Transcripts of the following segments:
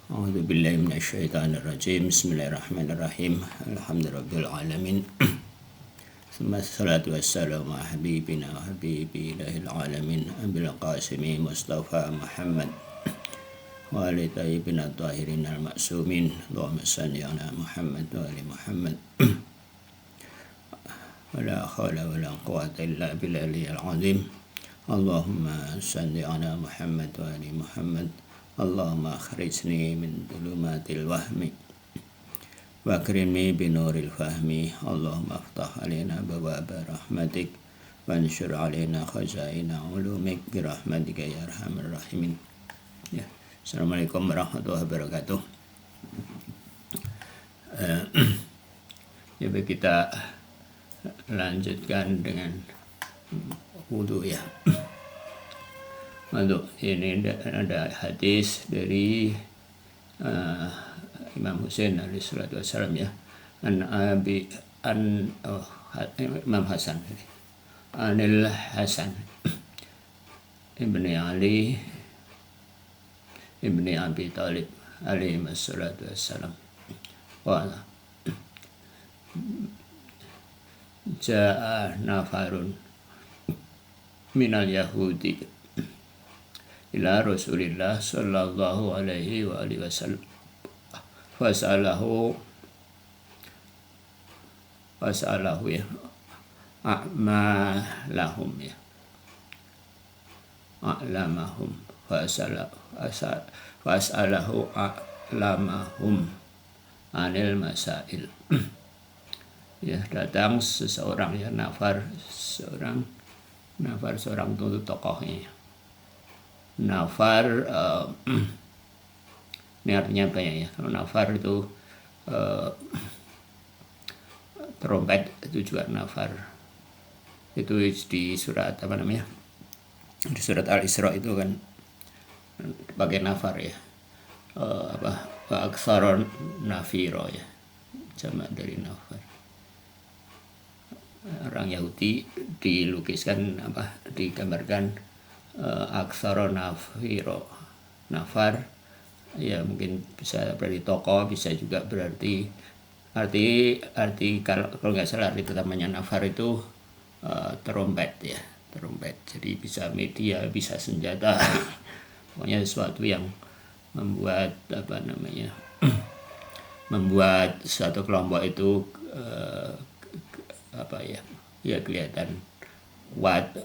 A'udzu billahi minasyaitonir rajim. Bismillahirrahmanirrahim. Alhamdulillahirabbil alamin. Tsumma salatu wassalamu ala habibina wa habibi ilahil alamin Abil Qasimi Mustafa Muhammad wa ali tayyibin at-tahirin al-ma'sumin. Allahumma shalli ala Muhammad wa ali Muhammad. Wala haula wala quwwata illa billahil azim. Allahumma shalli ala Muhammad wa ali Muhammad. Allahumma akhrijni min dhulumatil wahmi wa akrimni binuril fahmi. Allahumma aftah alaina abwaaba rahmatik wa anshur alaina khazaina ulumik birahmatika ya arhamar rahimin. Ya. Assalamualaikum warahmatullahi wabarakatuh. Coba kita lanjutkan dengan wudu ya. Untuk ini ada hadis dari Imam Husain alaihi salatu wassalam ya. Imam Hasan. Anil Hasan Ibni Ali Ibni Abi Talib alaihi salatu wassalam. Wala Ja'a nafarun minal Yahudi ila Rasulillah sallallahu alaihi wa alihi wasallam fasalahu ya a'malahum ya a'lamahum fasalahu a'lamahum anil masail. Ya, datang seseorang ya seorang itu tokohnya. Nafar ini artinya apa ya? Kalau nafar itu trompet, itu juga nafar. Itu di surat apa namanya? Di surat Al-Isra itu kan pakai nafar ya. Aksaron nafiro ya. Jamak dari nafar. Orang Yahudi dilukiskan digambarkan aksara nafiro, nafar ya, mungkin bisa berarti tokoh, bisa juga berarti arti kalau nggak salah arti utamanya nafar itu trompet ya, trompet. Jadi bisa media, bisa senjata, pokoknya sesuatu yang membuat membuat suatu kelompok itu kelihatan kuat,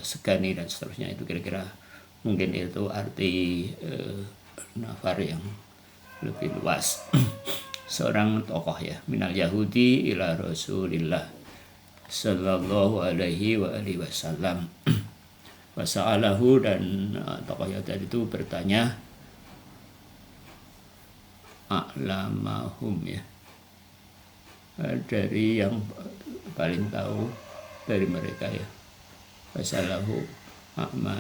segani dan seterusnya. Itu kira-kira mungkin itu arti nafar yang lebih luas. Seorang tokoh ya, minal Yahudi ila Rasulillah sallallahu alaihi wa alihi wasallam. Wasa'alahu, dan tokoh Yahudi itu bertanya a'lamahum ya, dari yang paling tahu dari mereka ya. Fasalahu a'malahum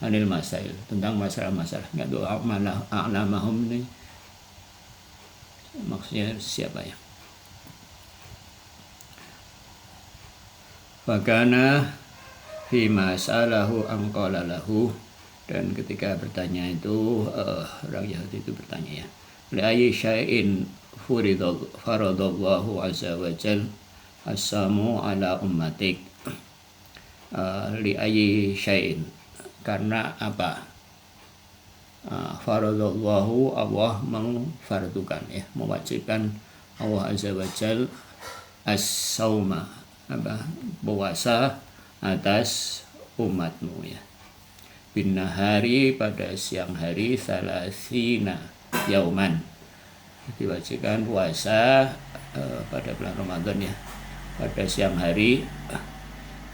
anil masail, tentang masalah-masalah. Nggak tahu a'lamahum ini maksudnya siapa ya. Fakana fi masalahu amqala lahu, dan ketika bertanya itu orang Yahudi itu bertanya ya, li ayyi syai'in faradallahu azza wa jal as-samu ala ummatik. Li ayyi syai'in, karena apa? Faradallahu, Allah mengfardukan ya, mewajibkan Allah azza wa jal as-sauma, puasa atas umatmu ya, bin nahari, pada siang hari, salasina yauman, diwajibkan puasa pada bulan Ramadan ya, pada siang hari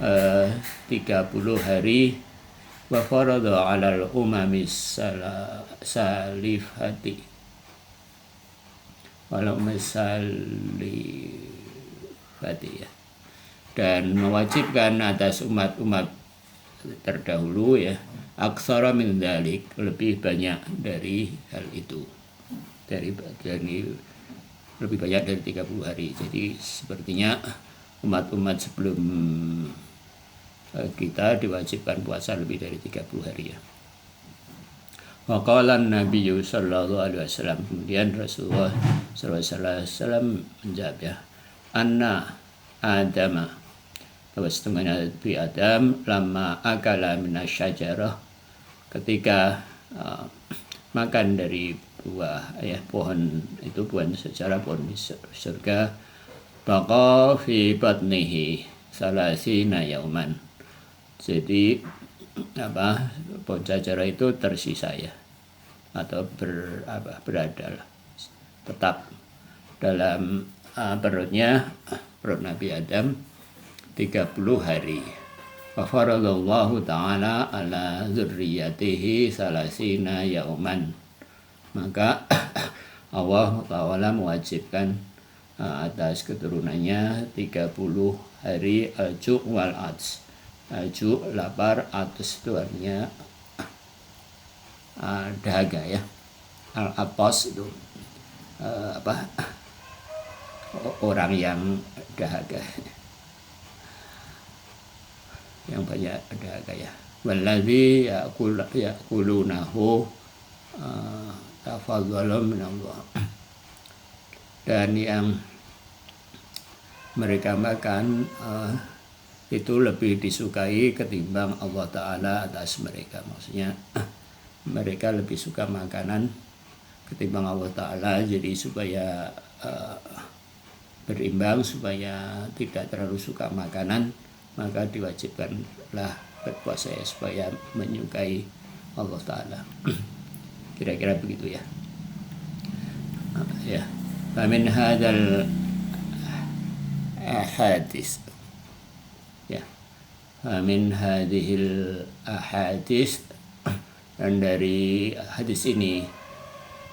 30 hari. Wa farada 'alal umami salifati walau salifati ya, dan mewajibkan atas umat-umat terdahulu ya, aksara min dzalik, lebih banyak dari hal itu, dari lebih banyak dari 30 hari. Jadi sepertinya umat-umat sebelum kita diwajibkan puasa lebih dari 30 hari ya. Wa qala Nabi sallallahu alaihi wasallam, kemudian Rasulullah sallallahu alaihi wasallam menjawab ya, anna Adama, bahwa setengahnya Nabi Adam lama akala minasyajarah, ketika makan dari buah pohon itu, buah sejarah pohon surga, baqa fi batnihi salasina yauman, jadi pohon sejarah itu tersisa ya, atau berada tetap dalam perutnya, perut Nabi Adam 30 hari. Wa faradallahu ta'ala ala dzurriyyatihi salasina yauman, maka Allah Ta'ala mewajibkan atas keturunannya 30 hari al-ju' wal ats. Al-ju' lapar, ats itu artinya dahaga ya. Al-atas itu orang yang dahaga, yang banyak dahaga ya. Wallazi yaqulunahu tafadhalu minallah, dan yang mereka makan itu lebih disukai ketimbang Allah Ta'ala atas mereka. Maksudnya mereka lebih suka makanan ketimbang Allah Ta'ala, jadi supaya berimbang, supaya tidak terlalu suka makanan, maka diwajibkanlah berpuasa ya, supaya menyukai Allah Ta'ala. Kira-kira begitu ya. Ya, famin hadzal ahadits, ya, famin hadhil ahadits, dan dari hadis ini,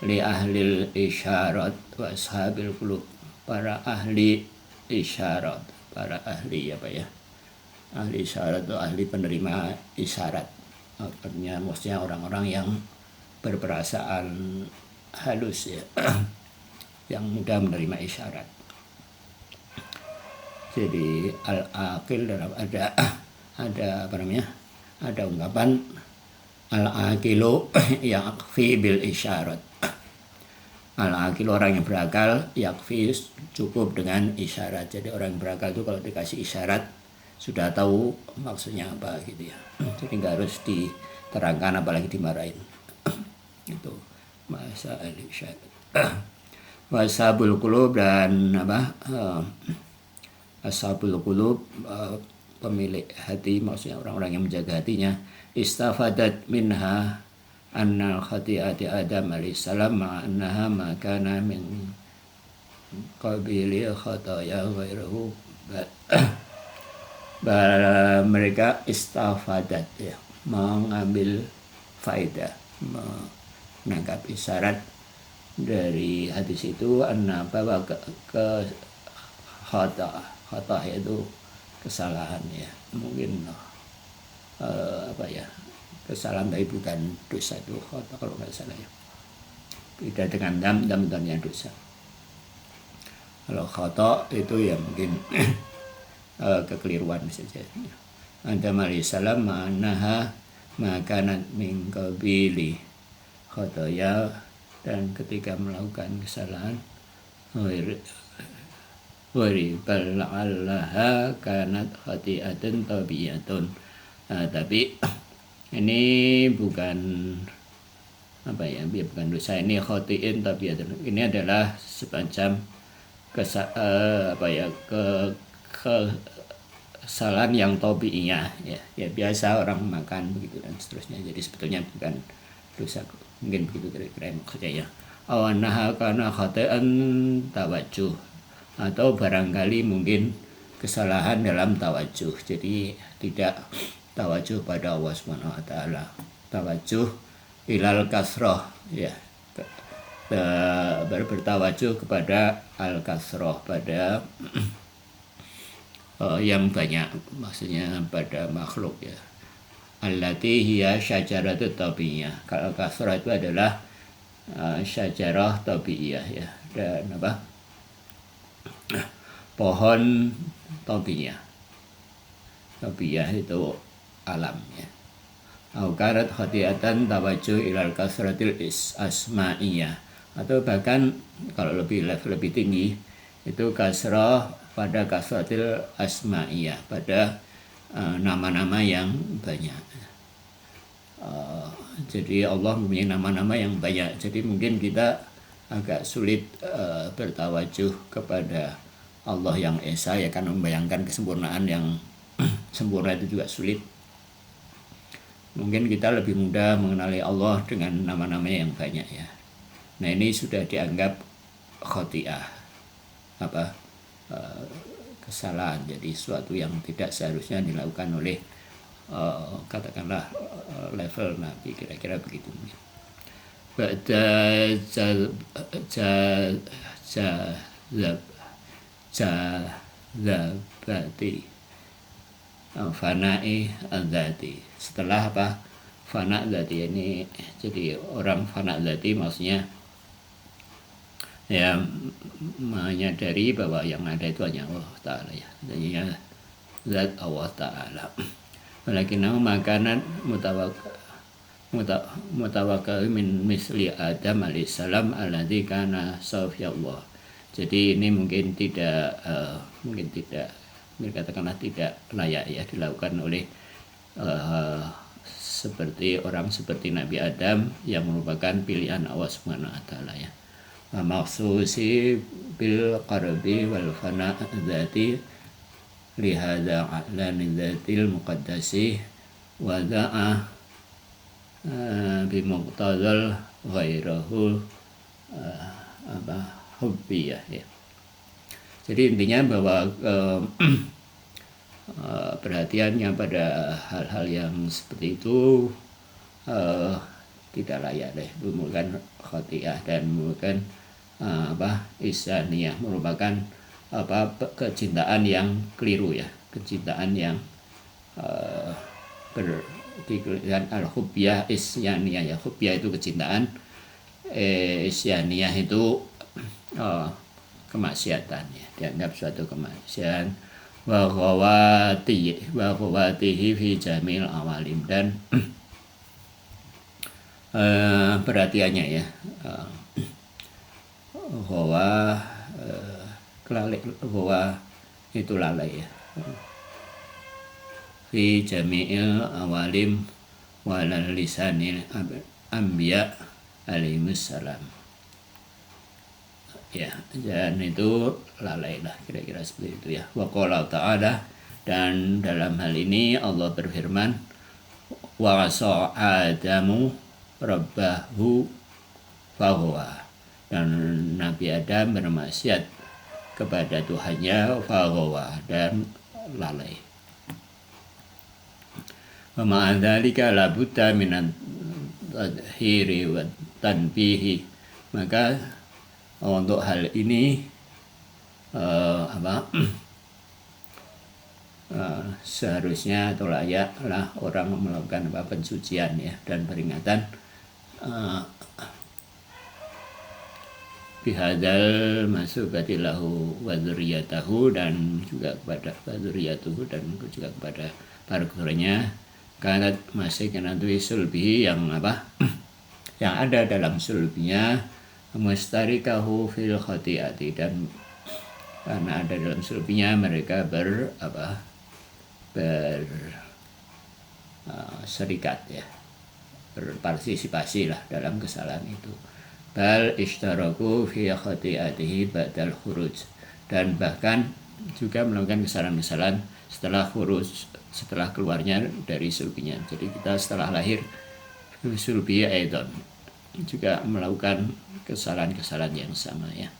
li ahlil isyarat wa ashabil qulub, para ahli isyarat, para ahli ahli isyarat itu ahli penerima isyarat, artinya maksudnya orang-orang yang berperasaan halus ya, yang mudah menerima isyarat. Jadi al-aqil, dalam ada ada ungkapan al-aqilu yakfi bil isyarat. Al-aqil, orang yang berakal, yakfi, cukup dengan isyarat. Jadi orang yang berakal itu kalau dikasih isyarat sudah tahu maksudnya apa gitu ya. Jadi nggak harus diterangkan apalagi dimarahin. Itu masa al-isyarat. Washabul qulub, dan ashabul qulub, pemilik hati, maksudnya orang-orang yang menjaga hatinya, istafadat minha anna khati'ati Adam alaihissalam ma'annaha makana min qabili khataya ghairahu. Mereka istafadat ya, mengambil faedah, menangkap isyarat dari hadis itu, anna bahwa ke khata itu kesalahan ya, mungkin kesalahan tapi bukan dosa, itu khata kalau nggak salah ya, beda dengan dam yang dosa. Kalau khata itu ya mungkin kekeliruan saja. Adam alaihissalam ma'anaha makanat min qabili khataya, dan ketika melakukan kesalahan bal la'allaha kanat khati'atun tabiyatun, tapi ini bukan bukan dosa, ini khati'in tabiyatun, ini adalah semacam kesalahan yang tabi'iyah ya biasa orang makan begitu dan seterusnya, jadi sebetulnya bukan dosa, mungkin begitu kira-kira maksudnya ya. Awanaha kana khata'an tawajjuh, atau barangkali mungkin kesalahan dalam tawajuh, jadi tidak tawajuh pada Allah Subhanahu wa taala, tawajuh ilal kasroh ya, bertawajuh kepada al kasroh, pada yang banyak, maksudnya pada makhluk ya. Allati hiya syajaratut tabiyah, kalau kasroh itu adalah syajarah tabiyah ya, dan pohon tabiyah. khafiyah itu alam ya. Au karat khati'atan tawajjuh ilal kasratil asma'iyah, atau bahkan kalau level lebih tinggi itu kasrah pada kasratil asma'iyah, pada nama-nama yang banyak. Jadi Allah mempunyai nama-nama yang banyak, jadi mungkin kita agak sulit bertawajuh kepada Allah yang Esa ya, karena membayangkan kesempurnaan yang sempurna itu juga sulit. Mungkin kita lebih mudah mengenali Allah dengan nama-namanya yang banyak ya. Nah ini sudah dianggap khoti'ah, kesalahan, jadi sesuatu yang tidak seharusnya dilakukan oleh katakanlah level Nabi, kira-kira begitu. Ba'da jazabati fana'i adzati, setelah fana dzati ini, jadi orang fana dzati maksudnya ya menyadari bahwa yang ada itu hanya Allah Ta'ala ya, hanya zat Allah Ta'ala. Walakinnahu makanan mutawakkal min misli Adam alaihissalam alladzi kana safiyallah. Jadi ini mungkin katakanlah tidak layak ya dilakukan oleh seperti Nabi Adam yang merupakan pilihan Allah Subhanahu wa taala ya. Maksusi bil qarbi wal fana dzati li hadza a'lan dzatil muqaddasi wa da'a bi muqtadal ghairahu hubbiyah ya. Jadi intinya bahwa perhatiannya pada hal-hal yang seperti itu tidak layak deh, merupakan khoti'ah dan merupakan isaniyah, merupakan kecintaan yang keliru ya, kecintaan yang al-hubbiyah isyaniyah ya. Hubbiyah itu kecintaan, isyaniyah itu kemaksiatan ya, dianggap suatu kemaksiatan. Wa ghawatihi fi jamil awalim, dan perhatiannya ya, ghawa itu lalai ya, fi jami'il awalim wa lisanil anbiya alaihissalam ya, dan itu lalai lah, kira-kira seperti itu ya. Wa qala ta'ala, dan dalam hal ini Allah berfirman, wa asa adamu rabbahu faghwa, dan Nabi Adam bermaksiat kepada Tuhannya, faghwa, dan lalai. Wa ma'adzalika la budda minan tadhiri wa tanbihi, maka untuk hal ini seharusnya atau layaklah orang melakukan pensucian ya, dan peringatan bihadzal masubati lahu wa dzurriyyatahu, dan juga kepada dzurriyyatuhu, dan juga kepada para keturunannya, kanat masih kenantui sulbihi, yang yang ada dalam sulbinya, mustarikahu fil khati'ati, dan karena ada dalam sulbinya mereka berserikat ya, berpartisipasi lah dalam kesalahan itu. Bal ishtaraku fi khati'atihi ba'dal khuruj, dan bahkan juga melakukan kesalahan-kesalahan setelah khuruj, setelah keluarnya dari sulbinya. Jadi kita setelah lahir sulbi aidon juga melakukan kesalahan-kesalahan yang sama ya.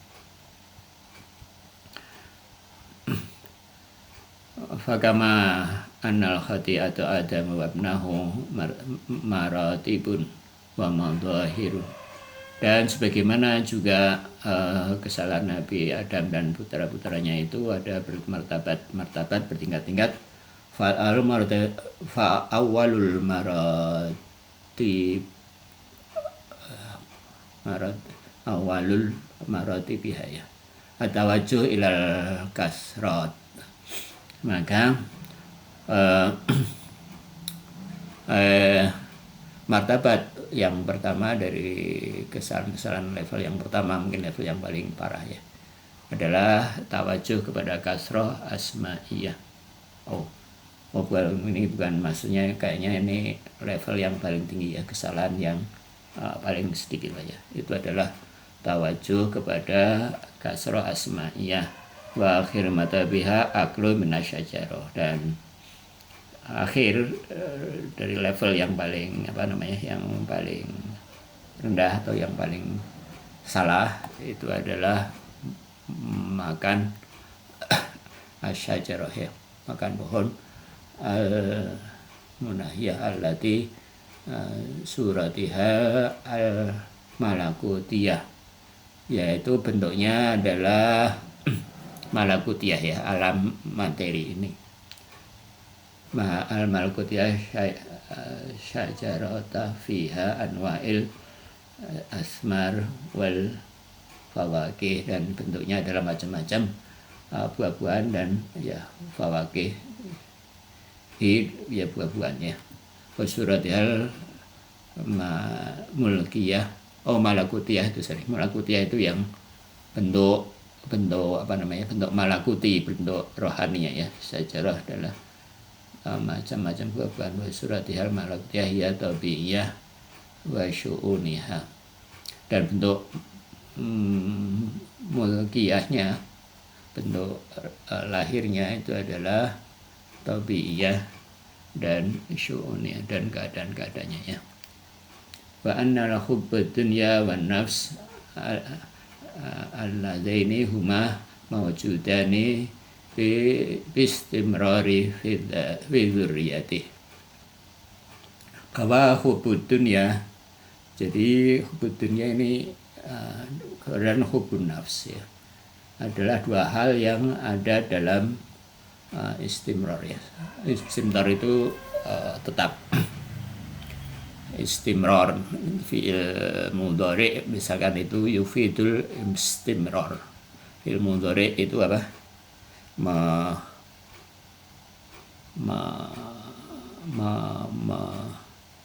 Fakama annal khati'atu adam wa ibnahu maratibun wa madahirun, dan sebagaimana juga kesalahan Nabi Adam dan putra-putranya itu ada martabat bertingkat-tingkat. Awalul maratibiha ya, atawajjuh ilal kasrat, maka uh, martabat yang pertama dari kesalahan level yang pertama, mungkin level yang paling parah ya, adalah tawajuh kepada kasroh asma'iyah. Ini bukan, maksudnya kayaknya ini level yang paling tinggi ya, kesalahan yang paling sedikit lah ya. Itu adalah tawajuh kepada kasroh asma'iyah wa akhir matabiha aklu minasyajaroh, dan akhir dari level yang paling yang paling rendah atau yang paling salah itu adalah makan asyajaroh ya, makan pohon al-munahiyah allati suratiha al-malakutiyah, yaitu bentuknya adalah malakutiyah ya, alam materi ini. Al-malakutiyah syajarata fiha anwa'il asmar wal fawakih, dan bentuknya adalah macam-macam buah-buahan dan ya fawakih ya buah-buahannya. Suratihal mulkiyah malakutiyah itu malakutiyah itu yang bentuk bentuk malakuti, bentuk rohaninya ya. Syajarah adalah macam-macam buah-buahan. Suratihal malakutiyah ya tabi'iyah wa syu'uniha, dan bentuk mulkiyahnya, bentuk lahirnya itu adalah tabi'iyah dan syu'uniyah, dan keadaan-keadaannya ya. Wa anna la hubbad dunya wan nafs alladaini huma mawjudani fi istimrari fi dzurriyyati. Kawa hubbud dunya, jadi hubbud dunya ini dan hubbun nafs ya, adalah dua hal yang ada dalam istimrar ya. Istimrar itu tetap. Istimrar fi'il mudhari misalkan itu yufidul istimrar. Fi'il mudhari itu apa?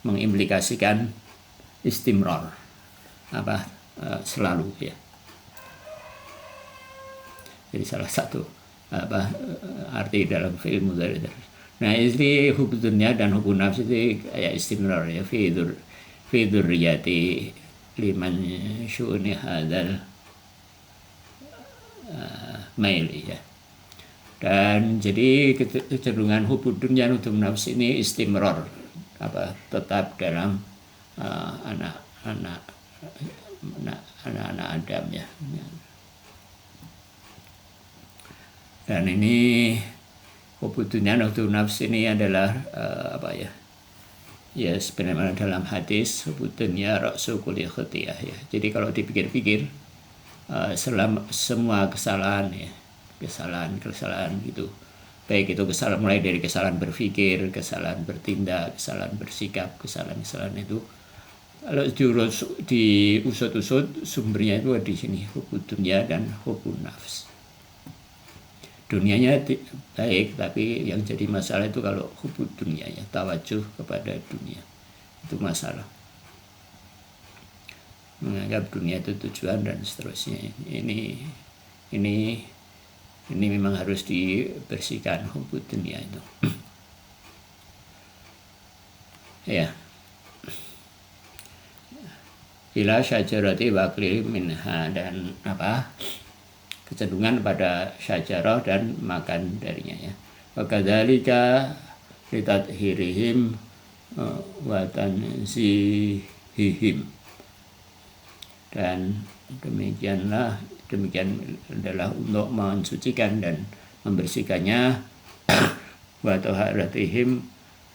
Mengimplikasikan istimrar, selalu ya. Jadi salah satu arti dalam fi'il mudhari. Nah, ini hubbud dunya dan hubbun nafs itu kayak istimrar ya, fi dzurriyyati liman syu'ni hadzal maili ya. Dan jadi kecenderungan hubbud dunya dan hubbun nafs ini istimrar, tetap dalam anak-anak Adam ya. Dan ini hubbud dunya dan hubbun nafs ini adalah ya sebenarnya dalam hadis hubbud dunya ra'su kulli khati'ah ya. Jadi kalau dipikir-pikir semua kesalahan ya, kesalahan gitu, baik itu kesalahan mulai dari kesalahan berpikir, kesalahan bertindak, kesalahan bersikap, kesalahan itu kalau diusut-usut sumbernya itu di sini, hubbud dunya dan hubbun nafs. Dunianya baik, tapi yang jadi masalah itu kalau hubbud dunya ya, tawajuh kepada dunia itu masalah, menganggap dunia itu tujuan dan seterusnya. Ini memang harus dibersihkan hubbud dunya itu. Ya. Ila syajarati waqli minha, dan kecenderungan pada syajarah dan makan darinya ya. Wa kadzalika litathhirihim wa tanzihihim, dan demikian adalah untuk mensucikan dan membersihkannya, wa taharatihim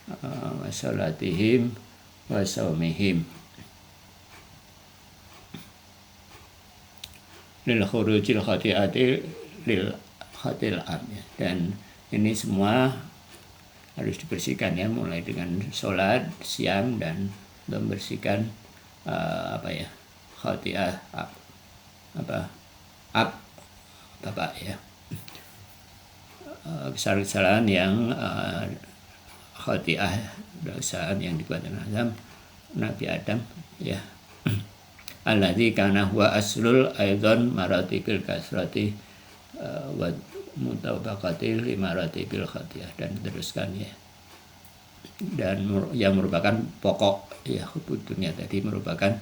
wa salatihim wa saumihim lil khurujil khati'ati lil khatil am ya. Dan ini semua harus dibersihkan ya, mulai dengan sholat siang dan membersihkan khati'ah bapak ya, kesalahan-kesalahan yang khati'ah, dosaan yang dibuat Adam, Nabi Adam ya. Alladzi kana huwa aslul aidan maratibil kasrati wa mutabaqatil maratibil khati'ah, dan teruskan ya. Dan yang merupakan pokok ya hubud dunia tadi merupakan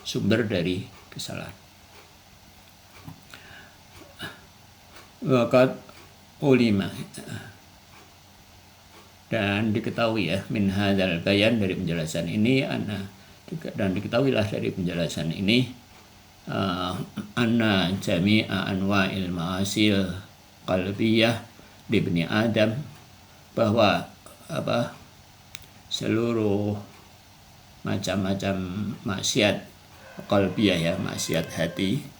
sumber dari kesalahan. Waqad ulima, dan diketahui ya, min hadzal bayan, dari penjelasan ini, dan diketahuilah dari penjelasan ini, anna jami'a anwa'il ma'asil qalbiyah di Bani Adam, bahwa seluruh macam-macam maksiat qalbiyah ya, maksiat hati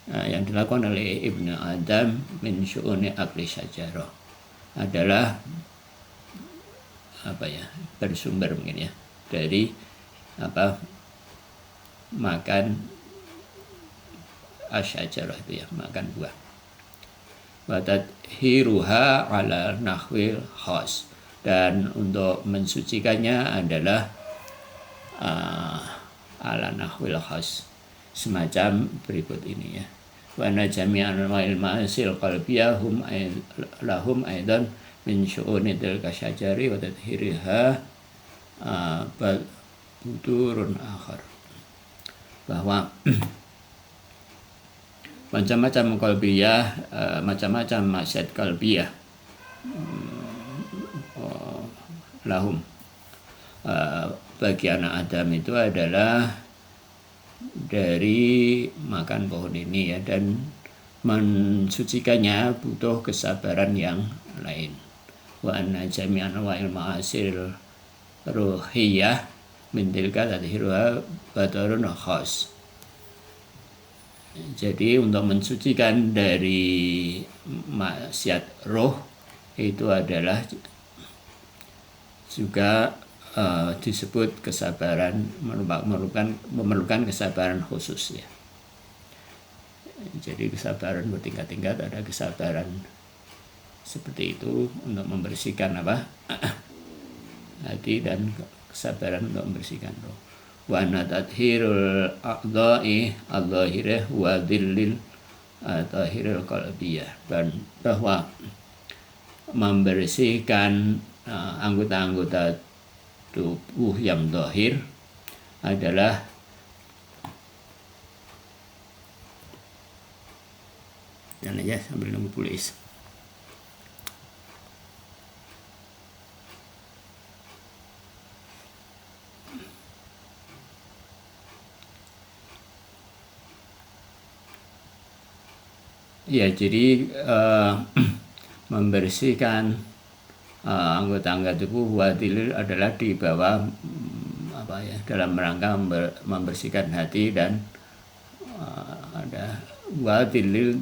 yang dilakukan oleh Ibnu Adam min syu'uni akli syajarah adalah bersumber mungkin ya dari makan asyajarah itu ya, makan buah. Wa tadhiruha ala nahwil khas, dan untuk mensucikannya adalah ala nahwil khas, semacam berikut ini ya. Wa anna jami'an anwa'il ma'asil qalbiyah lahum aidan min syu'uni tilka syajari wa tadhiriha buturun akhar, bahwa macam-macam qalbiyah, macam-macam maksiat qalbiyah lahum, bagi anak Adam itu adalah dari makan pohon ini ya, dan mensucikannya butuh kesabaran yang lain. Wa anna jami'an wa'il ma'asil ruhiyah min tilka tadhiruha batarun khas. Jadi untuk mensucikan dari maksiat roh itu adalah juga disebut kesabaran, memerlukan kesabaran khusus ya. Jadi kesabaran bertingkat-tingkat, ada kesabaran seperti itu untuk membersihkan hati, dan kesabaran untuk membersihkan roh. Wa anna tathhirul a'dha'i al-dhahirah wa dhillil tahirul qalbiyah, dan bahwa membersihkan anggota-anggota tubuh yang zahir adalah dan aja sambil nunggu tulis. Ya, jadi membersihkan anggota-anggota tubuh wadilil adalah di bawah dalam rangka membersihkan hati, dan ada wadilil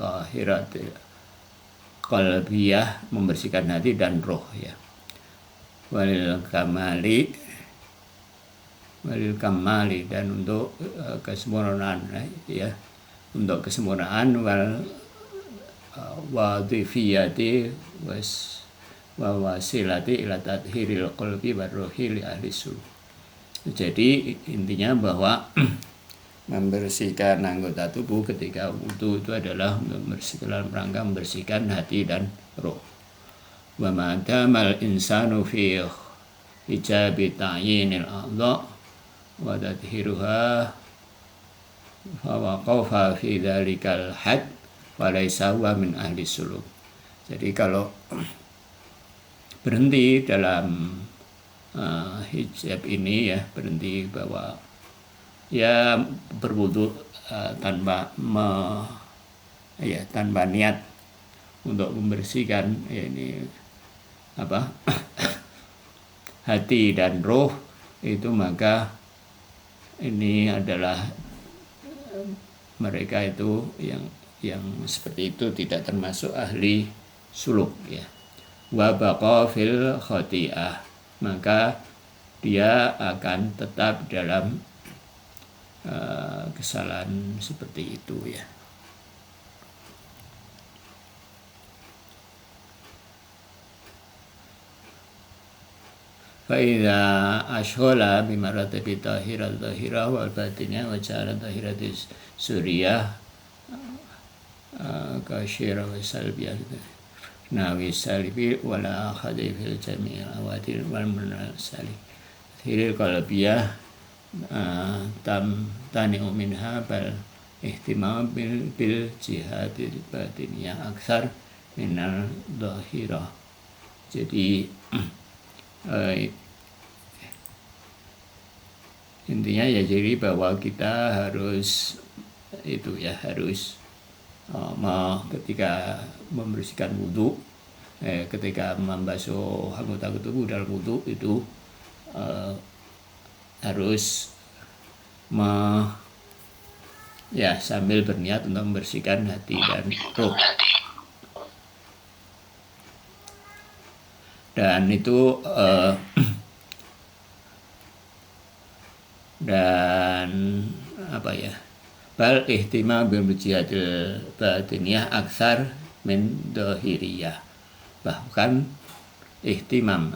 tahirat qalbiyah, membersihkan hati dan roh ya. Walil kamali, dan untuk kesempurnaan ya, untuk kesempurnaan wal wadhifiyati wa wasilati ila tathhiril qalbi wa ruhi li ahli sulh. Jadi intinya bahwa membersihkan anggota tubuh ketika wudu itu adalah dalam rangka membersihkan hati dan roh. Wa ma damal insanu fi hijabi ta'yinil a'dha wa tathhiruha fa waqafa fi dzalikal had wa laysa huwa min ahli suluk. Jadi kalau berhenti dalam hijab ini ya, berhenti bahwa ya berwudu tanpa niat untuk membersihkan ya, ini hati dan roh itu, maka ini adalah mereka itu yang seperti itu tidak termasuk ahli suluk ya. Wa baqa fil khati'ah, maka dia akan tetap dalam kesalahan seperti itu ya. فإذا أشغل بمراتب الظاهرة والباطنة وجعل ظاهرة السورية كاشرة وسلبية ناوي السالبي ولا أخذ في الجميع أواتر والمنسالي تهير القلبية تمتنع منها بل اهتمام بالجهاد الباطنية أكثر من الظاهرة. Jadi intinya ya jadi bahwa kita harus ketika membersihkan wudhu, ketika membasuh anggota tubuh dalam wudhu itu harus sambil berniat untuk membersihkan hati dan roh. Dan itu bal ihtimam bil jihadil batiniyah aksar min dohiriyah, bahkan ihtimam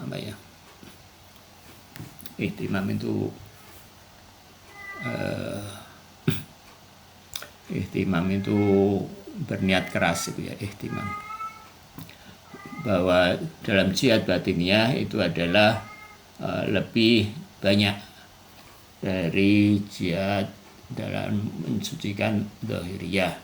ihtimam itu berniat keras itu ya, ihtimam, bahwa dalam jihad batiniyah itu adalah lebih banyak dari jihad dalam mensucikan zahiriyah.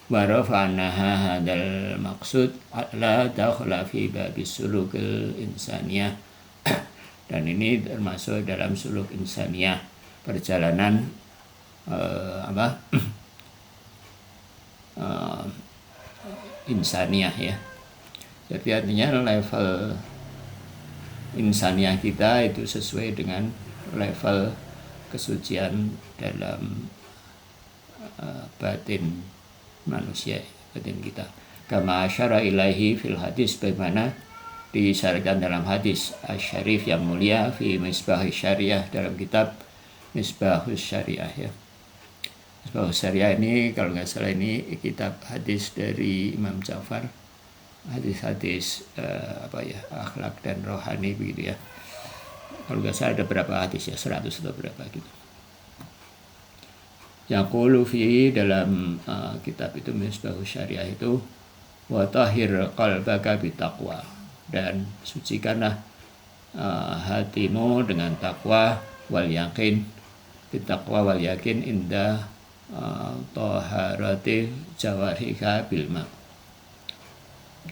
Wa rafa'naha hadal maksud la dakhla fi babis sulukil insaniyah. Dan ini termasuk dalam suluk insaniyah, perjalanan insaniyah ya. Jadi artinya level insaniyah kita itu sesuai dengan level kesucian dalam batin manusia, batin kita. Kama asyara ilaihi fil hadis, bagaimana disyaratkan dalam hadis asy-syarif yang mulia fi Misbahus Syariah, dalam kitab Misbahus Syariah ya. Misbahus Syariah ini kalau nggak salah ini kitab hadis dari Imam Ja'far, hadis-hadis akhlak dan rohani begitu ya. Kalau nggak salah ada berapa hadis ya, 100 atau berapa gitu. Yaqulu fi dalam kitab itu Misbahus Syariah itu wa tahhir qalbaka bitaqwa, dan sucikanlah hatimu dengan takwa wal yakin, bitaqwa wal yakin inda taharati jawarihika bil ma.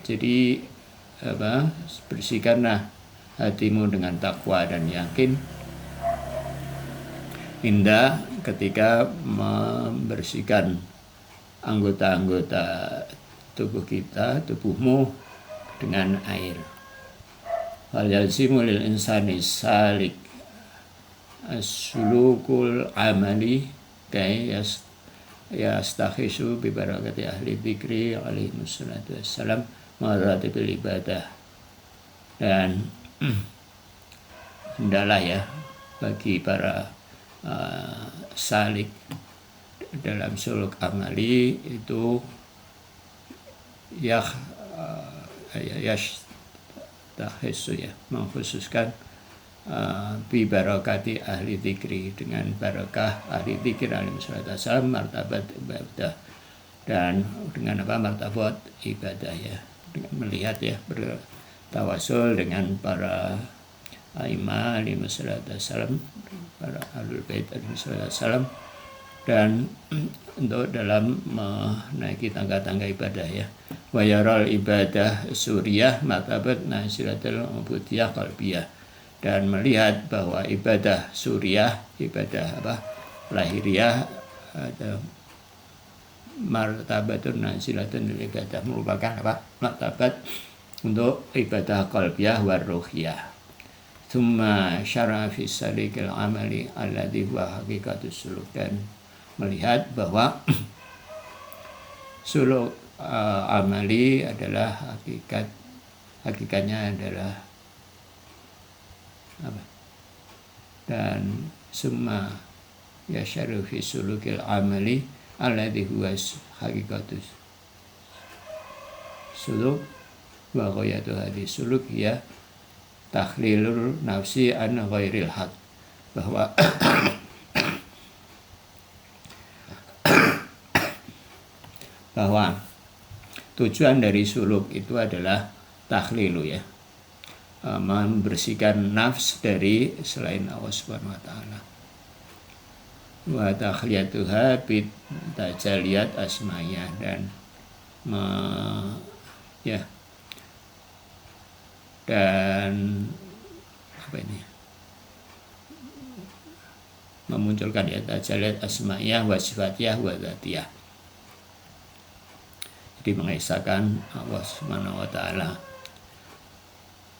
Jadi bersihkanlah hatimu dengan takwa dan yakin indah ketika membersihkan anggota-anggota tubuh kita, tubuhmu dengan air. Wal yalzimu lil insani salik as-sulukul amali kay yastakhisu bi barakati ahli dzikri alaihi wassalatu wassalam maratibil ibadah. Dan hendaklah ya bagi para salik dalam suluk amali itu yastakhisu ya, mengkhususkan bi barakati ahli dzikri, dengan barakah ahli dzikir alaihi wasallam martabat ibadah, dan dengan martabat ibadah ya, dengan melihat ya, bertawasul dengan para a'immah alaihi wasallam, para ahlul bait alaihi wasallam, dan untuk dalam menaiki tangga-tangga ibadah ya. Wa yaral ibadah suriyah martabat nasilatul ubudiyah qalbiyah, dan melihat bahwa ibadah suriyah, ibadah lahiriah, ada martabatun nasilatun ibadah, merupakan martabat untuk ibadah qalbiyah war ruhiyah. Tsumma syara fi salikil amali alladhi huwa haqiqatus suluk, dan melihat bahwa suluk amali adalah hakikatnya adalah dan summa yasharu fi sulukil amali alladhi huwa haqiqatus suluk wa ghayatu hadis suluk ya takhlilul nafsi an ghairil haq, bahwa tujuan dari suluk itu adalah takhlilu, ya, membersihkan nafs dari selain Allah Subhanahu wa taala. Wa takhliyatuha bit tajaliyat asma'iyah, dan memunculkan tajaliyat asma'iyah wa sifatiyah wa dzatiyah. Jadi mengesahkan Allah Subhanahu wa taala.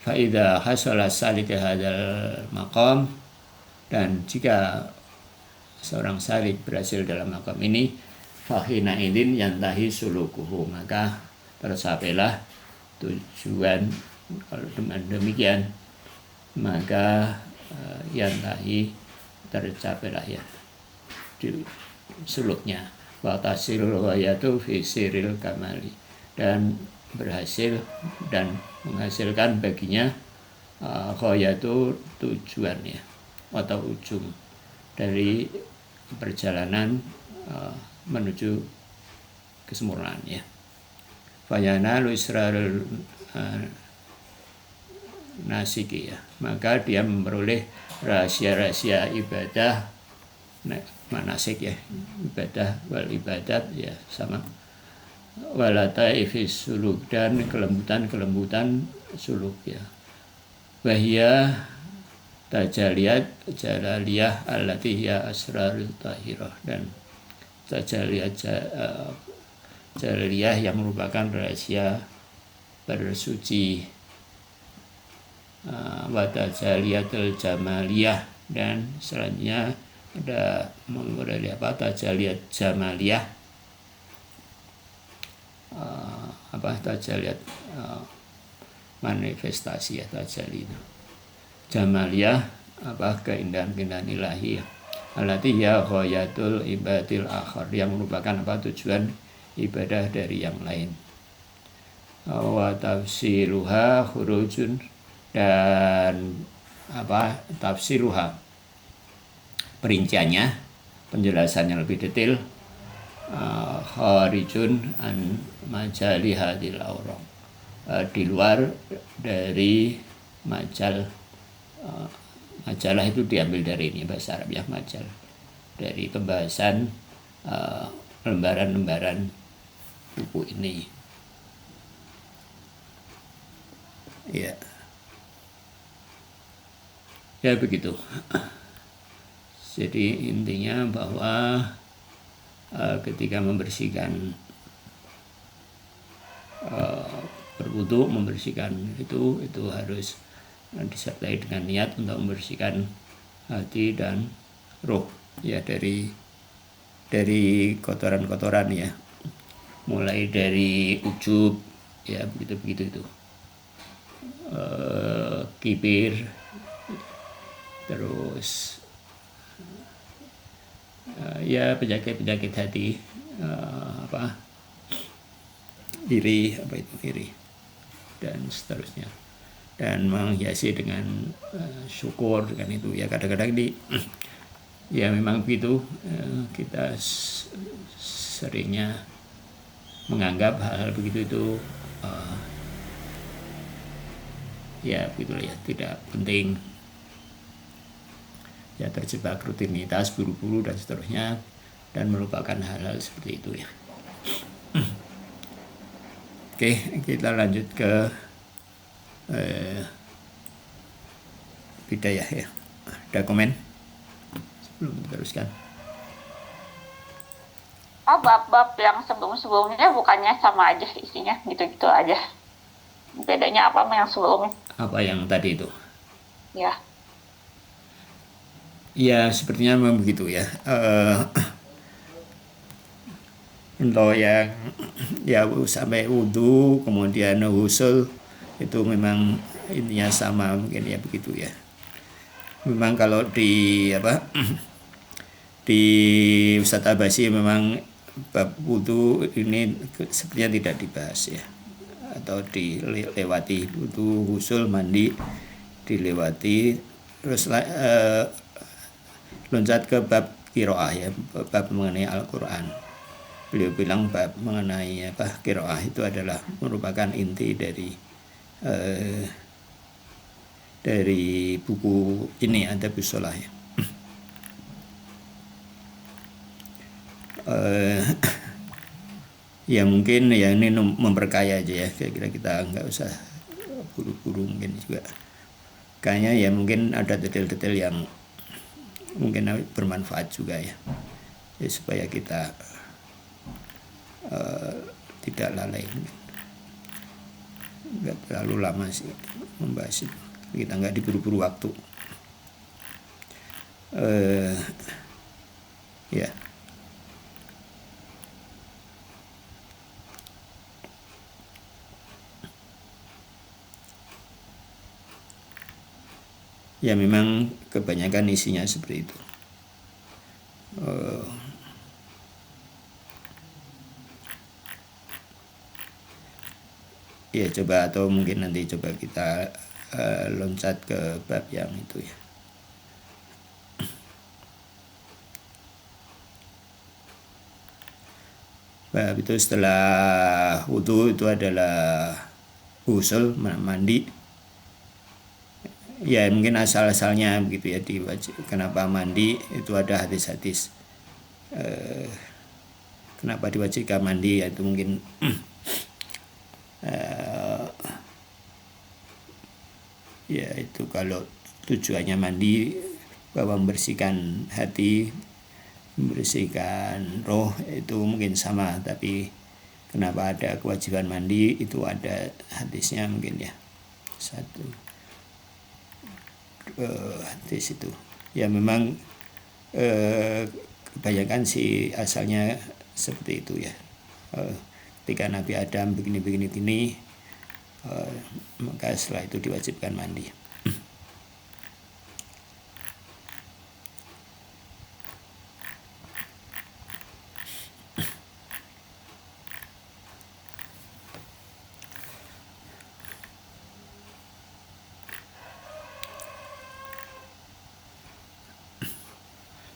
Fa idza hasala salik hadzal maqam, dan jika seorang salik berhasil dalam maqam ini, fahina idin yantahi sulukuhu, maka tersapailah tujuan. Kalau demikian, maka yantahi, tercapailah, ya, di suluknya. Wa tasilul ghayatu fi siril kamali, dan berhasil dan menghasilkan baginya ghayatu, tujuannya atau ujung dari perjalanan menuju kesempurnaan, ya. Fayanalu israrul nasiki, ya, maka dia memperoleh rahasia-rahasia ibadah manasik, ya, ibadah wal ibadat, ya, sama, walataifis suluk, dan kelembutan suluk, ya, wahia tajaliyat jalaliyah allati hiya asrarul tahirah, dan tajaliyat jalaliyah yang merupakan rahasia bersuci, wa tajaliyatul jamaliyah, dan selanjutnya ada tajaliyat jamaliyah, tajaliyat manifestasi, ya, tajaliyat jamaliyah, keindahan-keindahan ilahi, allati ya ghayatul ibadil akhar, yang merupakan tujuan ibadah dari yang lain. Wa tafsiruha khurujun, dan tafsiruha, perinciannya, penjelasannya lebih detail, kharijun an majali hadil awraq, di luar dari majalah itu diambil dari ini bahasa Arab, ya, majal, dari pembahasan lembaran-lembaran buku ini, ya. Ya, begitu. Jadi intinya bahwa ketika membersihkan berwudu, membersihkan itu harus disertai dengan niat untuk membersihkan hati dan roh, ya, dari kotoran-kotoran, ya, mulai dari ujub, ya, begitu itu, kibir, terus ya, penyakit hati, iri, iri, dan seterusnya, dan menghiasi dengan syukur dengan itu, ya. Kadang-kadang ya, memang begitu, kita seringnya menganggap hal-hal begitu itu ya, begitulah, ya, tidak penting, ya, terjebak rutinitas, buru-buru dan seterusnya, dan melupakan hal-hal seperti itu, ya. Oke, kita lanjut ke bidayah, ya. Ada komen sebelum diteruskan? Bab-bab yang sebelum-sebelumnya bukannya sama aja isinya, gitu-gitu aja. Bedanya apa sama yang sebelumnya? Apa yang tadi itu? Ya. Ya, sepertinya memang begitu, ya. Untuk yang, ya, sampai wudu kemudian husul, itu memang intinya sama mungkin, ya, begitu, ya. Memang kalau di Ustadz Abbasi memang bab wudu ini sepertinya tidak dibahas, ya, atau dilewati. Wudu, husul, mandi dilewati, terus loncat ke bab qiraah ya, bab mengenai Al-Quran. Beliau bilang bab mengenai qiraah itu adalah merupakan inti dari buku ini, Adabus Shalah ya. Ya mungkin ya ini memperkaya aja ya, kira-kira kita nggak usah buru-buru mungkin juga. Kayaknya ya mungkin ada detail-detail yang mungkin bermanfaat juga ya, supaya kita tidak lalai. Nggak terlalu lama sih membahas itu, kita nggak diburu-buru waktu. Ya. Ya memang kebanyakan isinya seperti itu. Ya coba, atau mungkin nanti coba kita loncat ke bab yang itu ya. Bab itu setelah wudu itu adalah ghusl, mandi. Ya mungkin asal-asalnya begitu ya, kenapa mandi itu ada hadis-hadis kenapa diwajibkan mandi, itu mungkin ya itu kalau tujuannya mandi bahwa membersihkan hati, membersihkan roh, itu mungkin sama, tapi kenapa ada kewajiban mandi itu ada hadisnya mungkin ya, satu hadis itu ya memang kebanyakan sih asalnya seperti itu ya. Ketika Nabi Adam begini maka setelah itu diwajibkan mandi.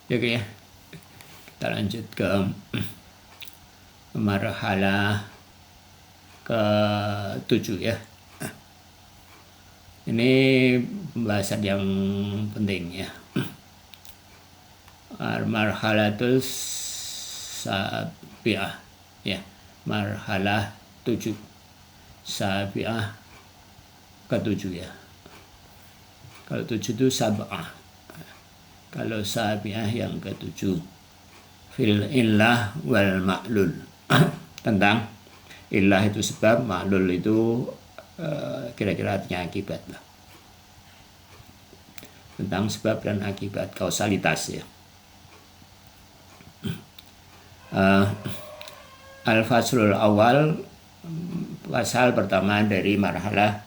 Oke ya, kita lanjut ke marhalah ke-7 ya. Ini pembahasan yang penting ya. Marhalatul sabi'ah ya, marhalah 7, sabi'ah ke-7 ya. Kalau 7 itu sab'ah, kalau sabi'ah yang ke-7, fil illah wal ma'lul. Tentang illah itu sebab, ma'lul itu kira-kira artinya akibat lah. Tentang sebab dan akibat, kausalitas ya. Al-faslul awal, pasal pertama dari marhalah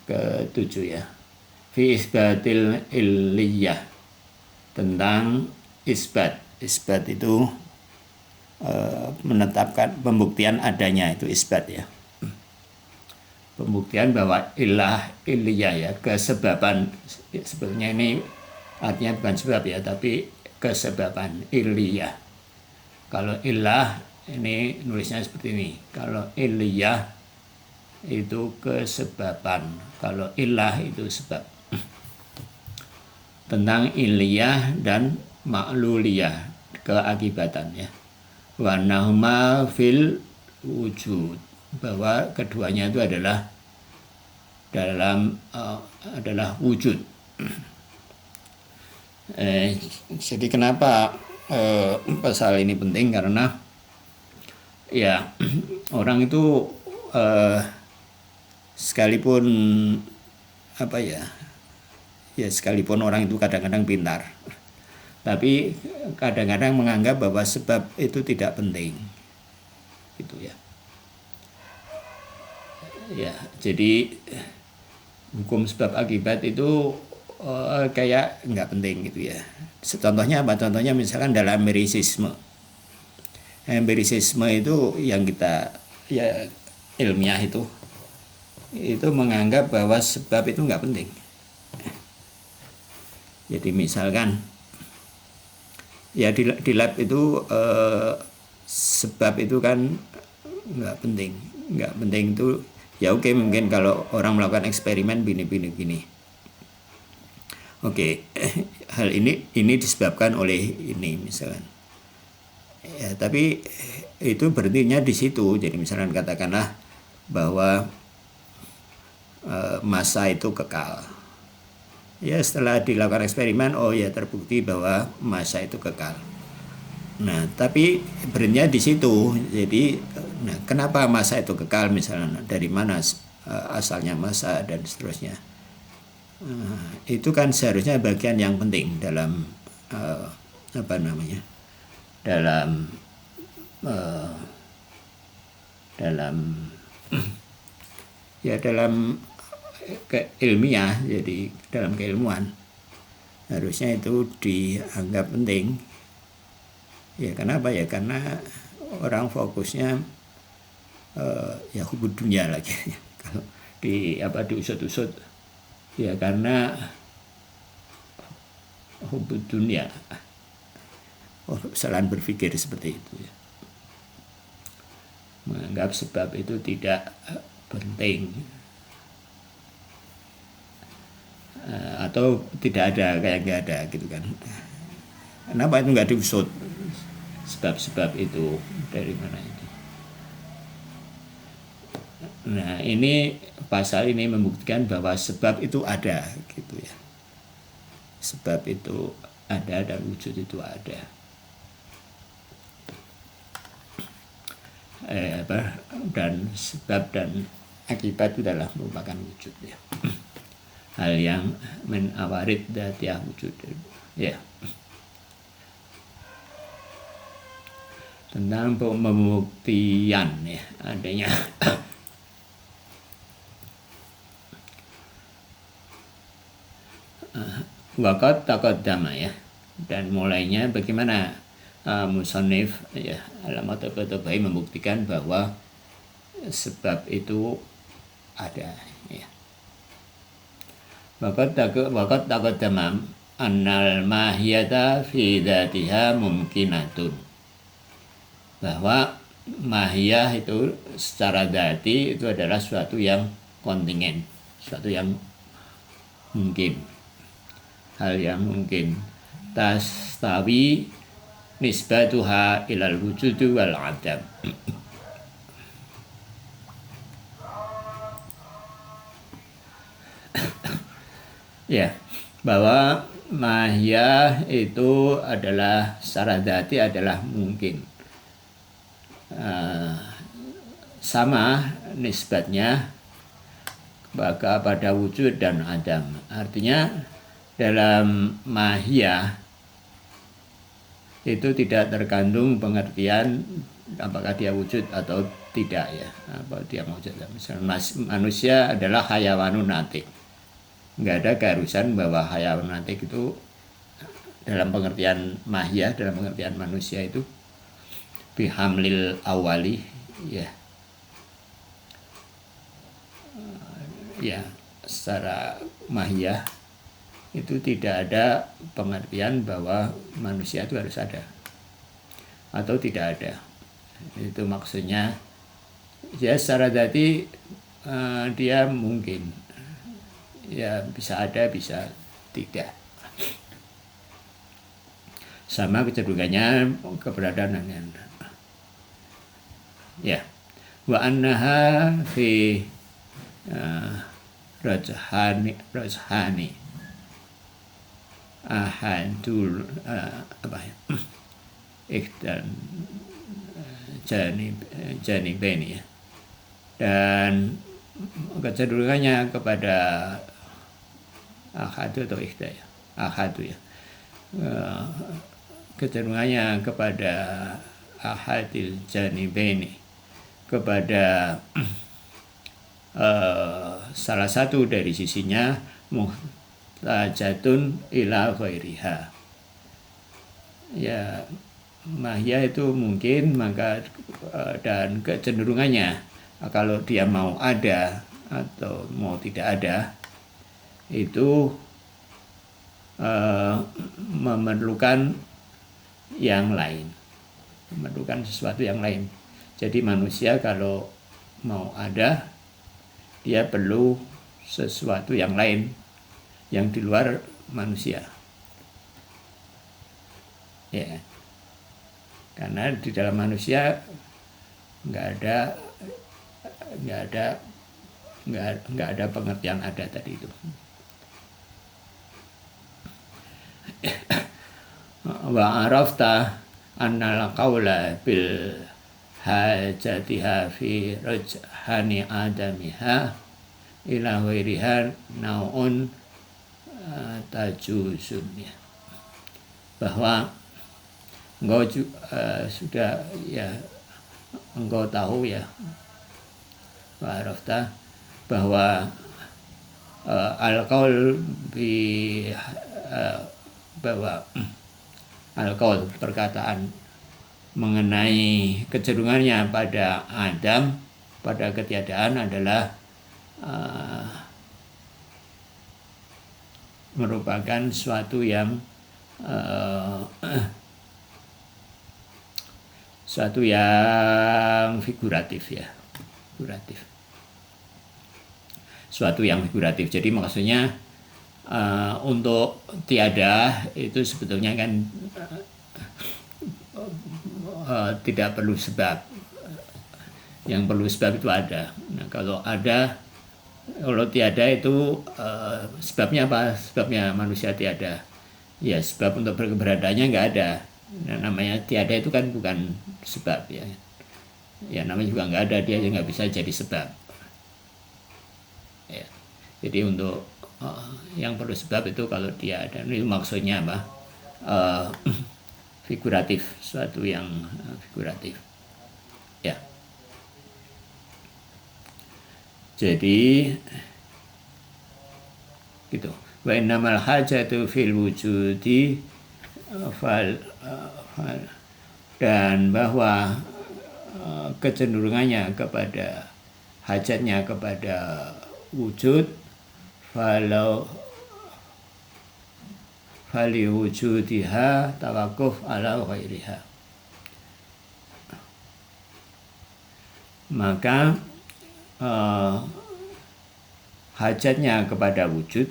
ke-7 ya. Fi isbatil illiyah, tentang isbat. Isbat itu menetapkan pembuktian adanya, itu isbat ya. Pembuktian bahwa ilah illiyah ya, kesebaban. Sebetulnya ini artinya bukan sebab ya, tapi kesebaban illiyah. Kalau ilah ini nulisnya seperti ini. Kalau illiyah itu kesebaban, kalau ilah itu sebab. Tentang illiyah dan ma'luliyah, keakibatan ya. Wa nahuma fil wujud, bahwa keduanya itu adalah adalah wujud. Jadi kenapa pasal ini penting, karena ya orang itu sekalipun sekalipun orang itu kadang-kadang pintar, tapi kadang-kadang menganggap bahwa sebab itu tidak penting, gitu ya. Ya, jadi hukum sebab akibat itu kayak nggak penting gitu ya. Contohnya apa? Contohnya misalkan dalam empirisisme. Empirisisme itu yang kita ilmiah itu menganggap bahwa sebab itu nggak penting. Jadi misalkan ya di lab itu sebab itu kan nggak penting itu ya. Oke, mungkin kalau orang melakukan eksperimen gini. Oke, hal ini disebabkan oleh ini misalkan ya, tapi itu berhentinya di situ. Jadi misalkan katakanlah bahwa massa itu kekal ya, setelah dilakukan eksperimen oh ya terbukti bahwa massa itu kekal. Nah, tapi berhentinya di situ. Jadi, nah, kenapa massa itu kekal misalnya, dari mana asalnya massa dan seterusnya. Itu kan seharusnya bagian yang penting dalam dalam ilmiah. Jadi dalam keilmuan harusnya itu dianggap penting. Ya kenapa ya? Karena orang fokusnya ya hubud dunia lagi. Kalau diusut-usut ya karena hubud dunia. Kesalahan berpikir seperti itu ya. Menganggap sebab itu tidak penting atau tidak ada, kayak nggak ada gitu kan. Kenapa itu nggak diusut? Sebab-sebab itu dari mana itu? Nah, ini pasal ini membuktikan bahwa sebab itu ada gitu ya. Sebab itu ada dan wujud itu ada. Dan sebab dan akibat itu adalah merupakan wujud ya. Hal yang menawarit datiah wujud ya. Tentang pembuktian ya adanya wakat taqaddama ya, dan mulainya bagaimana musannif ya alamat At-Tabatabai membuktikan bahwa sebab itu ada ya. Wakat taqaddama annal mahiyata fi dzatiha mumkinatun, bahwa mahiyah itu secara dzati itu adalah suatu yang kontingen, suatu yang mungkin, hal yang mungkin. Tastawi nisbatuha ilal wujud wal adam. Ya, bahwa mahiyah itu adalah secara dzati adalah mungkin. Sama nisbatnya pada wujud dan adam. Artinya dalam mahiyah itu tidak terkandung pengertian apakah dia wujud atau tidak ya, apa dia wujud. Misalnya manusia adalah hayawanun natik, nggak ada keharusan bahwa hayawanun natik itu dalam pengertian mahiyah, dalam pengertian manusia itu bihamlil awali ya, ya secara mahiyah itu tidak ada pengertian bahwa manusia itu harus ada atau tidak ada. Itu maksudnya ya secara dzati dia mungkin ya, bisa ada bisa tidak, sama kecenderungannya keberadaan ya. Wa annaha fi rajhani ahadul ikhdan janibeni ya, dan kecenderungannya kepada ahadu atau ikhda ya, ahadu ya, kecenderungannya kepada ahadil janibeni, kepada salah satu dari sisinya, muhtajatun ila ghairiha ya. Mahiyah itu mungkin, maka dan kecenderungannya kalau dia mau ada atau mau tidak ada itu memerlukan yang lain, memerlukan sesuatu yang lain. Jadi manusia kalau mau ada, dia perlu sesuatu yang lain yang di luar manusia. Ya, karena di dalam manusia nggak ada pengertian ada tadi itu. Wa arafta annal qawla bil hajatiha fi rajhani adamiha ila ghairiha naun tajuzun, bahwa engkau sudah ya, engkau tahu ya, wa arafta, bahwa al-qaul bi bahwa al-qaul, perkataan mengenai kecenderungannya pada Adam, pada ketiadaan adalah merupakan suatu yang figuratif ya, figuratif. Suatu yang figuratif. Jadi maksudnya untuk tiada itu sebetulnya kan tidak perlu sebab. Yang perlu sebab itu ada. Nah, kalau tiada itu sebabnya apa? Sebabnya manusia tiada. Ya, sebab untuk berkeberadaannya nggak ada. Nah, namanya tiada itu kan bukan sebab ya. Ya, namanya juga nggak ada, dia nggak bisa jadi sebab. Ya. Jadi untuk yang perlu sebab itu kalau dia ada, itu maksudnya apa? Figuratif, suatu yang figuratif. Ya. Jadi gitu. Wa innamal hajatu fil wujudi dan bahwa kecenderungannya kepada hajatnya kepada wujud fali wujudiha tawakuf ala ghairiha, maka hajatnya kepada wujud,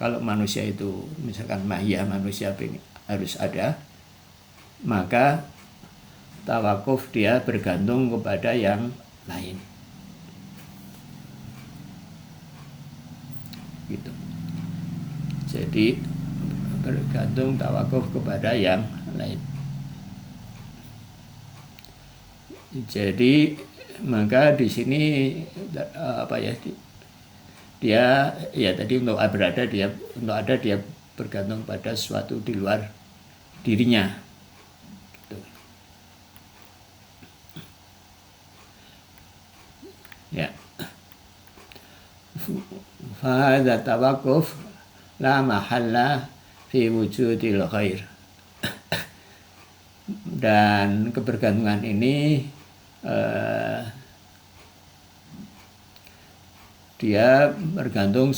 kalau manusia itu misalkan mahiyah manusia harus ada, maka tawakuf dia bergantung kepada yang lain. Gitu. Jadi bergantung tawakuf kepada yang lain. Jadi maka di sini dia ya tadi untuk berada dia bergantung pada sesuatu di luar dirinya. Gitu. Ya. Fahadha tawakuf la mahalla fi wujudil ghair. Dan kebergantungan ini dia bergantung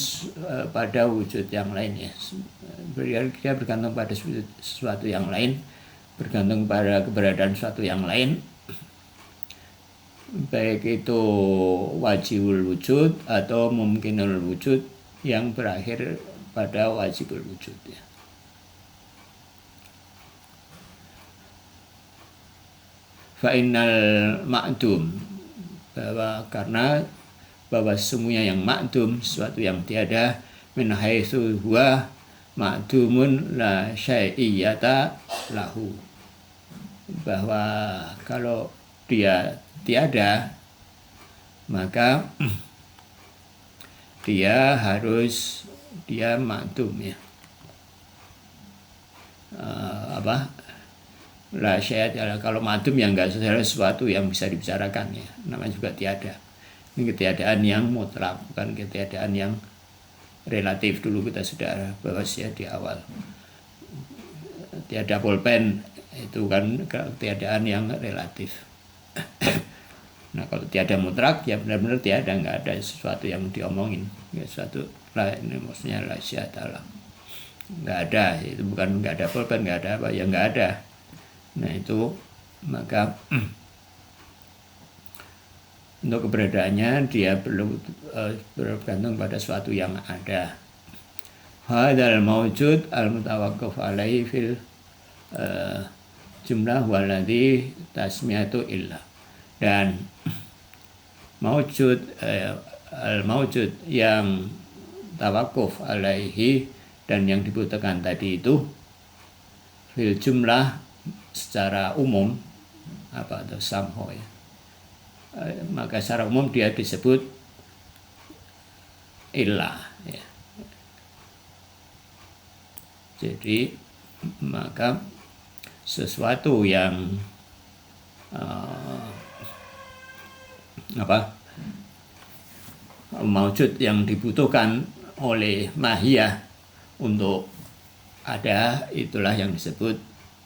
pada wujud yang lain ya. Dia bergantung pada sesuatu yang lain, bergantung pada keberadaan sesuatu yang lain, baik itu wajibul wujud atau mungkinul wujud yang berakhir pada wajibul wujud ya. Fa'innal ma'dum, bahwa semuanya yang ma'dum, sesuatu yang tiada, min haitsu huwa ma'dumun la syai'iyata lahu, bahwa kalau dia tiada maka dia ma'dum ya. La syai'at, kalau ma'dum yang enggak sesuatu yang bisa dibicarakan ya, namanya juga tiada. Ini ketiadaan yang mutlak, bukan ketiadaan yang relatif. Dulu kita sudah bahas ya di awal. Tiada pulpen itu kan ketiadaan yang relatif. Nah kalau tiada mutlak ya benar-benar tiada, nggak ada sesuatu yang diomongin ya, sesuatu lah, ini maksudnya la syai'at. nggak ada, itu bukan nggak ada pulpen, nggak ada apa, ya nggak ada. Nah itu maka untuk keberadaannya dia perlu bergantung pada sesuatu yang ada. Hadal mawjud al-mutawaqqaf alaihi fil jumlah waladhi tasmiyatu illah. Dan mawjud al-mawjud yang tawakuf alaihi dan yang dibutuhkan tadi itu fil jumlah secara umum apa atau samho ya, maka secara umum dia disebut illah ya. Jadi maka sesuatu yang maujud yang dibutuhkan oleh mahiyah untuk ada, itulah yang disebut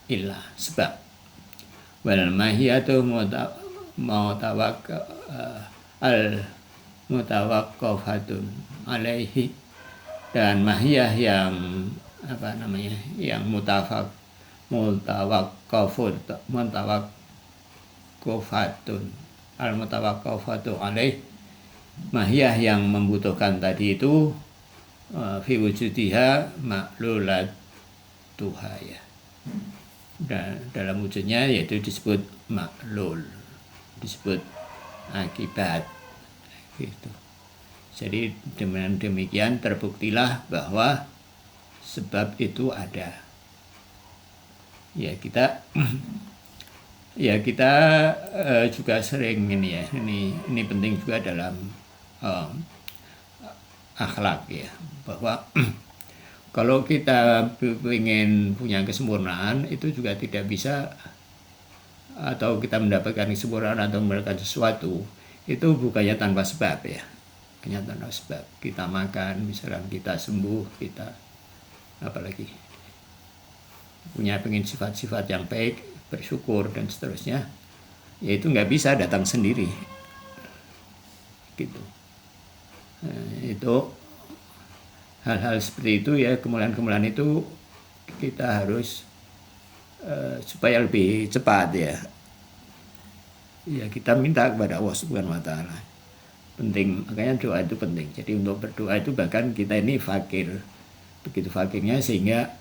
illah, sebab wal mahiyatu mutawaqqafatun alaihi, dan mahiyah yang yang mutawaqqafatun alaih, mahiyah yang membutuhkan tadi itu fi wujudiha ma'lulatuha ya, dan dalam wujudnya yaitu disebut maklul, disebut akibat gitu. Jadi dengan demikian terbuktilah bahwa sebab itu ada. Ya kita juga sering ini ya, ini penting juga dalam akhlak ya, bahwa kalau kita ingin punya kesempurnaan itu juga tidak bisa, atau kita mendapatkan kesempurnaan atau mendapatkan sesuatu itu bukannya tanpa sebab ya, bukannya tanpa sebab. Kita makan, misalkan kita sembuh, kita apalagi punya pengen sifat-sifat yang baik, bersyukur dan seterusnya, ya itu nggak bisa datang sendiri gitu. Nah, itu hal-hal seperti itu ya, kemuliaan-kemuliaan itu kita harus supaya lebih cepat ya kita minta kepada Allah Subhanahu wa Ta'ala. Penting, makanya doa itu penting. Jadi untuk berdoa itu bahkan kita ini fakir, begitu fakirnya sehingga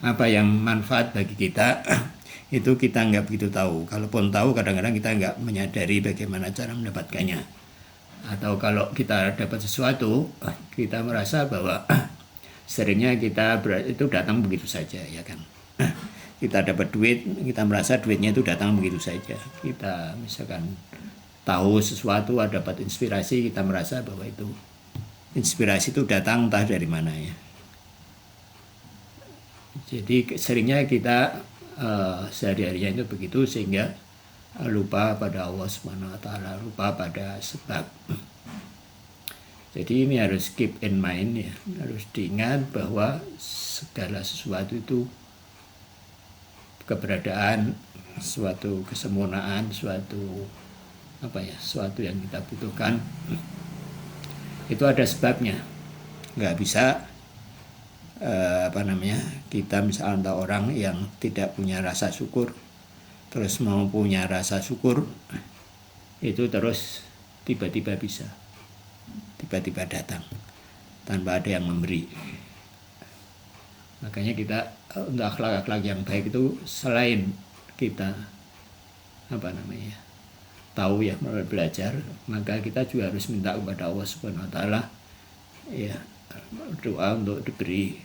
apa yang manfaat bagi kita itu kita nggak begitu tahu. Kalaupun tahu, kadang-kadang kita nggak menyadari bagaimana cara mendapatkannya. Atau kalau kita dapat sesuatu, kita merasa bahwa seringnya kita itu datang begitu saja ya kan. Kita dapat duit, kita merasa duitnya itu datang begitu saja. Kita misalkan tahu sesuatu, dapat inspirasi, kita merasa bahwa itu inspirasi itu datang entah dari mana ya. Jadi seringnya kita sehari-harinya itu begitu, sehingga lupa pada Allah Subhanahu wa Ta'ala, lupa pada sebab. Jadi ini harus keep in mind ya, harus diingat bahwa segala sesuatu itu keberadaan, suatu kesempurnaan, suatu yang kita butuhkan itu ada sebabnya. Nggak bisa kita misalnya orang yang tidak punya rasa syukur terus mau punya rasa syukur, itu terus tiba-tiba bisa, tiba-tiba datang tanpa ada yang memberi. Makanya kita untuk akhlak-akhlak yang baik itu selain kita tahu ya, belajar, maka kita juga harus minta kepada Allah Subhanahu wa Ta'ala ya, doa untuk diberi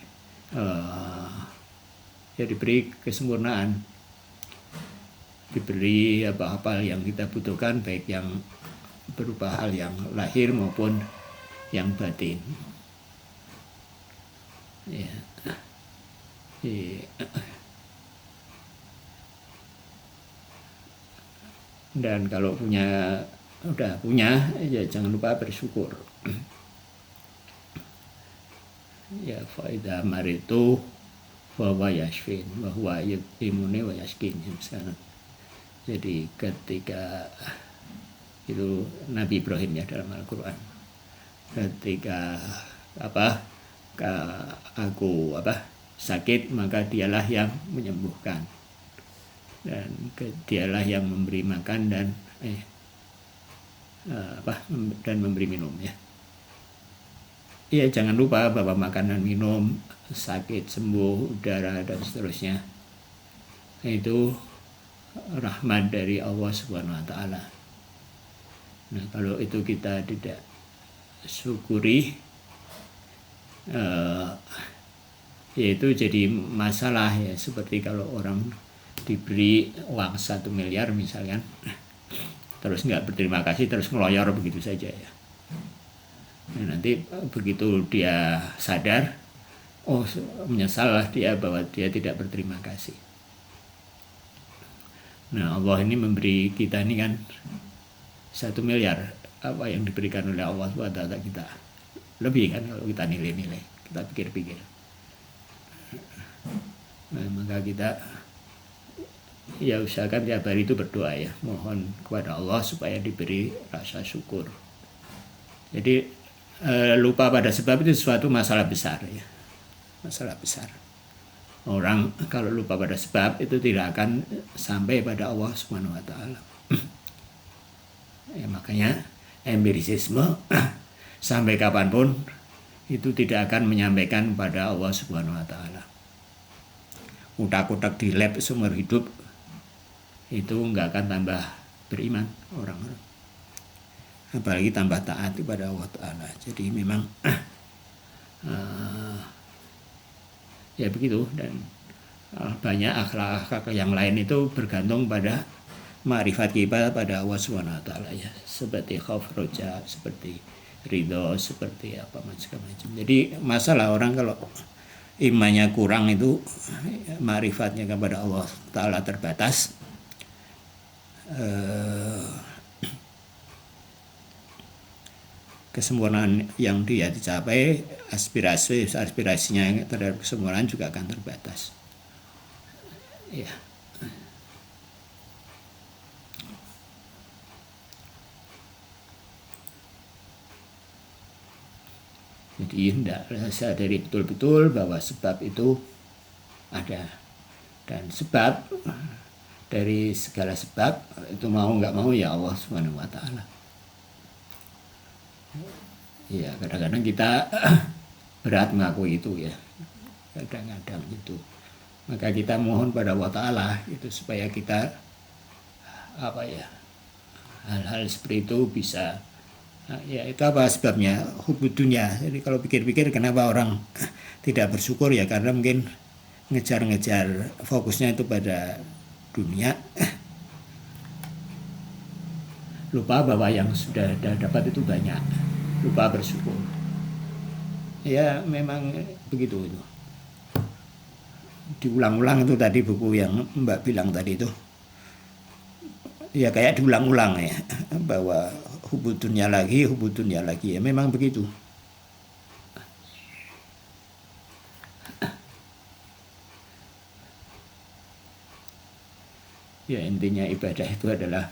diberi kesempurnaan, diberi apa-apa yang kita butuhkan, baik yang berupa hal yang lahir maupun yang batin ya. Dan kalau udah punya ya jangan lupa bersyukur ya. Faida maritu wa yashfin wa huwa yut'imuni wa yaskin misalnya. Jadi ketika itu Nabi Ibrahim ya dalam Al-Quran, ketika aku sakit, maka dialah yang menyembuhkan. Dan dialah yang memberi makan dan memberi minum ya. Ya, jangan lupa bahwa makanan, minum, sakit, sembuh, udara dan seterusnya itu rahmat dari Allah Subhanahu wa taala. Nah, kalau itu kita tidak syukuri, yaitu jadi masalah ya, seperti kalau orang diberi uang 1 miliar misalkan, terus nggak berterima kasih, terus ngeloyor begitu saja ya. Nah, nanti begitu dia sadar, menyesallah dia bahwa dia tidak berterima kasih. Nah, Allah ini memberi kita ini kan 1 miliar, apa yang diberikan oleh Allah buat kita lebih kan kalau kita nilai-nilai, kita pikir-pikir. Nah, maka kita ya usahakan tiap hari itu berdoa ya, mohon kepada Allah supaya diberi rasa syukur. Jadi lupa pada sebab itu suatu masalah besar ya, masalah besar. Orang kalau lupa pada sebab itu tidak akan sampai pada Allah Subhanahu wa taala. Ya, makanya empirisisme sampai kapanpun itu tidak akan menyampaikan pada Allah Subhanahu wa taala. Utak-utak di lab seumur hidup itu nggak akan tambah beriman orang-orang, apalagi tambah taat kepada Allah Ta'ala. Jadi memang ya begitu. Dan banyak akhlak yang lain itu bergantung pada ma'rifat kita pada Allah Subhanahu wa taala ya, seperti khauf, roja, seperti ridho, seperti apa macam-macam. Jadi masalah orang kalau imannya kurang itu, ma'rifatnya kepada Allah Ta'ala terbatas, kesempurnaan yang dia dicapai, aspirasinya terhadap kesempurnaan juga akan terbatas. Ya. Jadi hendak sadari betul-betul bahwa sebab itu ada, dan sebab dari segala sebab itu mau nggak mau ya Allah Subhanahu wa taala. Ya, kadang-kadang kita berat mengakui itu ya, kadang-kadang itu. Maka kita mohon pada Allah Ta'ala itu supaya kita hal-hal seperti itu bisa, ya itu apa sebabnya, hubud dunia. Jadi kalau pikir-pikir kenapa orang tidak bersyukur ya, karena mungkin ngejar-ngejar fokusnya itu pada dunia, lupa bahwa yang sudah dapat itu banyak, lupa bersyukur. Ya memang begitu itu. Diulang-ulang itu tadi buku yang Mbak bilang tadi itu. Ya kayak diulang-ulang ya, bahwa hubud dunia lagi ya, memang begitu. Ya intinya ibadah itu adalah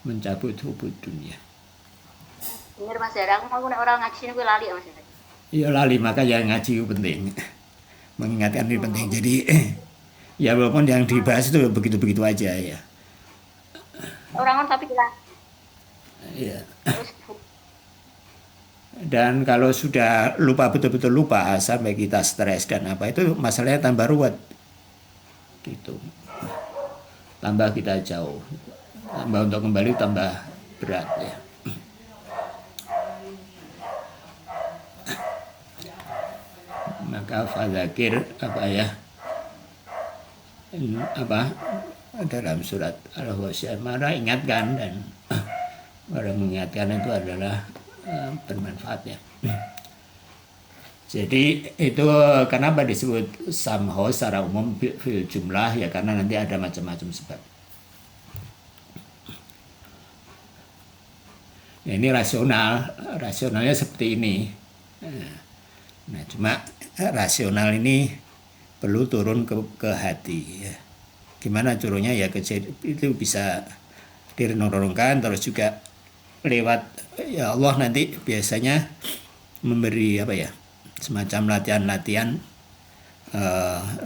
mencabut hubud dunia. Bener Mas Jarang, mau orang ngaji ini gue lali Mas. Iya lali, makanya ngaji itu penting, mengingatkan itu penting. Jadi ya walaupun yang dibahas itu begitu-begitu aja ya. Orang tapi kita. Iya. Dan kalau sudah lupa, betul-betul lupa sampai kita stres dan apa, itu masalahnya tambah ruwet gitu, tambah kita jauh, tambah untuk kembali tambah berat ya. Maka fadzakir dalam surat Al-Ghasyiyah, maka ingatkan, dan orang mengingatkan itu adalah bermanfaat ya. Jadi itu kenapa disebut samho secara umum fil jumlah ya, karena nanti ada macam-macam sebab. Ya, ini rasionalnya seperti ini. Nah cuma rasional ini perlu turun ke hati ya. Gimana turunnya ya, itu bisa direnung-renungkan, terus juga lewat ya Allah nanti biasanya memberi semacam latihan-latihan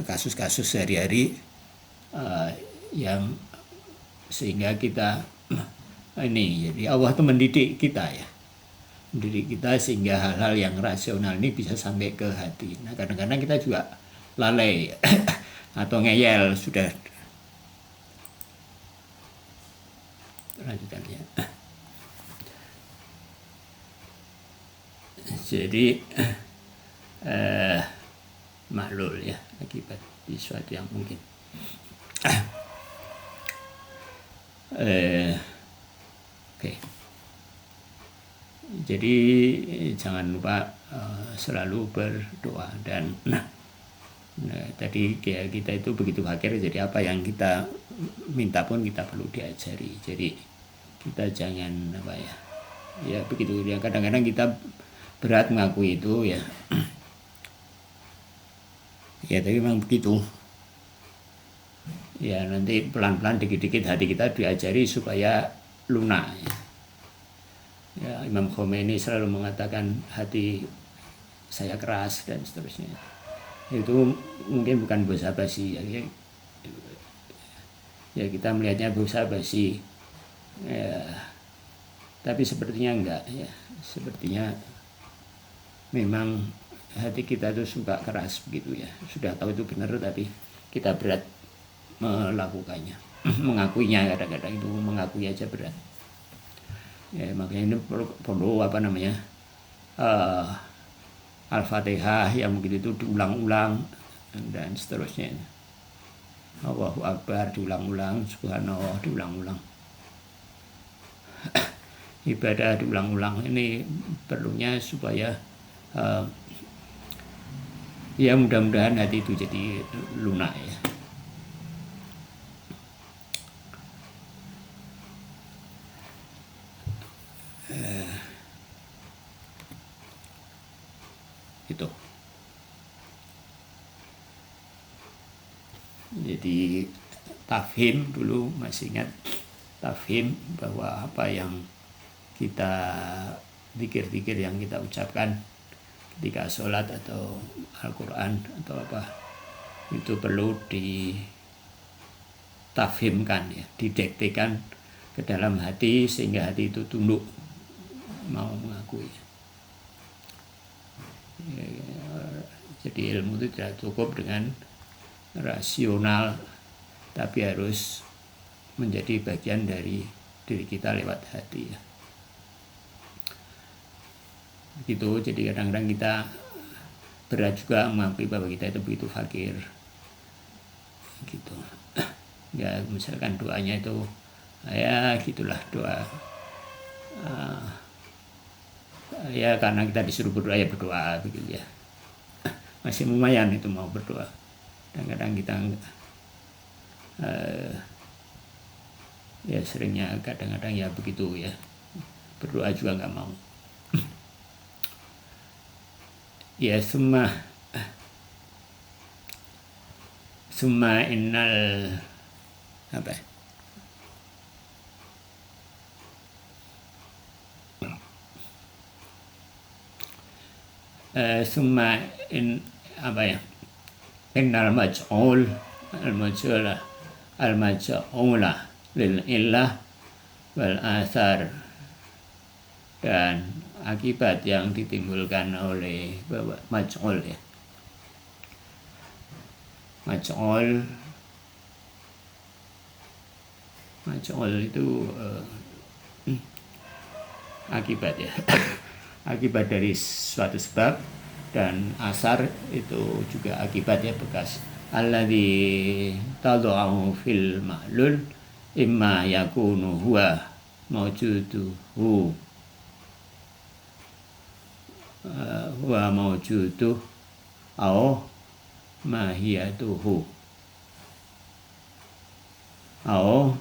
kasus-kasus sehari-hari yang sehingga kita ini, jadi Allah itu mendidik kita ya, mendidik kita sehingga hal-hal yang rasional ini bisa sampai ke hati. Nah kadang-kadang kita juga lalai atau ngeyel sudah. Lanjutkan ya. Jadi maklul ya akibat sesuatu yang mungkin. Oke. Jadi jangan lupa selalu berdoa dan tadi kayak kita itu begitu fakir, jadi apa yang kita minta pun kita perlu diajari. Jadi kita jangan apa ya begitu ya, kadang-kadang kita berat mengakui itu ya. Ya tapi memang begitu. Ya nanti pelan-pelan dikit-dikit hati kita diajari supaya lunak ya. Ya, Imam Khomeini selalu mengatakan hati saya keras dan seterusnya. Itu mungkin bukan basa-basi ya kita melihatnya basa-basi ya, tapi sepertinya enggak ya, sepertinya memang hati kita itu suka keras begitu ya, sudah tahu itu benar tapi kita berat melakukannya. Mengakuinya, kadang-kadang itu mengakui aja berat ya, makanya ini perlu apa namanya Al-Fatihah yang begitu itu diulang-ulang dan seterusnya. Allahu Akbar diulang-ulang, Subhanallah diulang-ulang, ibadah diulang-ulang. Ini perlunya supaya ya mudah-mudahan hati itu jadi lunak ya. Itu. Jadi tafhim dulu, masih ingat tafhim bahwa apa yang kita zikir-zikir yang kita ucapkan ketika sholat atau Al-Quran atau apa itu perlu ditafhimkan ya, didektekan ke dalam hati sehingga hati itu tunduk mau mengakui. Jadi ilmu itu tidak cukup dengan rasional, tapi harus menjadi bagian dari diri kita lewat hati ya. Gitu. Jadi kadang-kadang kita berat juga mengakui bahwa kita itu begitu fakir gitu ya. Misalkan doanya itu ya gitulah doa ya karena kita disuruh berdoa ya berdoa begitu ya, masih lumayan itu mau berdoa. Dan kadang kita ya seringnya kadang-kadang ya begitu ya, berdoa juga nggak mau. Ya summa innal apa summa in apa ya, innal maj'ul al-maj'ula lil illah wal athar, dan akibat yang ditimbulkan oleh maj'ul ya. Maj'ul itu akibat ya. Akibat dari suatu sebab, dan asar itu juga akibat ya, bekas. Alladzi tad'u fil ma'lul imma yakunu huwa mawjuduhu wa mawjuduh au mahiyatuhu au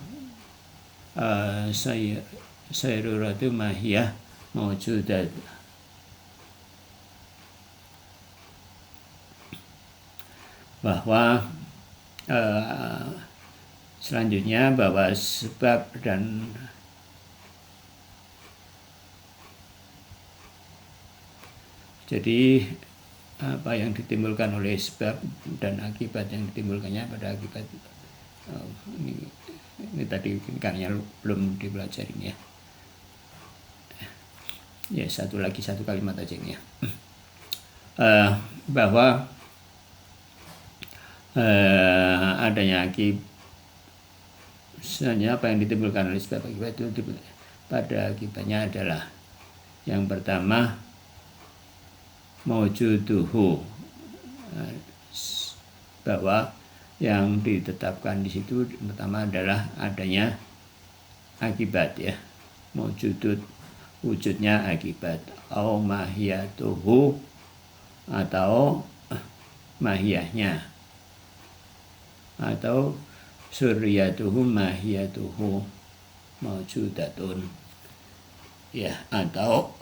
sayruratu mahiyah mawjudat. Bahwa selanjutnya bahwa sebab dan jadi apa yang ditimbulkan oleh sebab dan akibat yang ditimbulkannya pada akibat. Ini tadi kayaknya belum dipelajari ya. Ya, satu kalimat aja ini ya. Bahwa adanya akibat, sebenarnya apa yang ditimbulkan oleh sebab akibat itu pada akibatnya adalah yang pertama maujuduhu, bahwa yang ditetapkan di situ pertama adalah adanya akibat ya, maujudud wujudnya akibat, au mahiyatuhu atau mahiyahnya, atau suryatuhu mahiyatuhu maujudatun ya, atau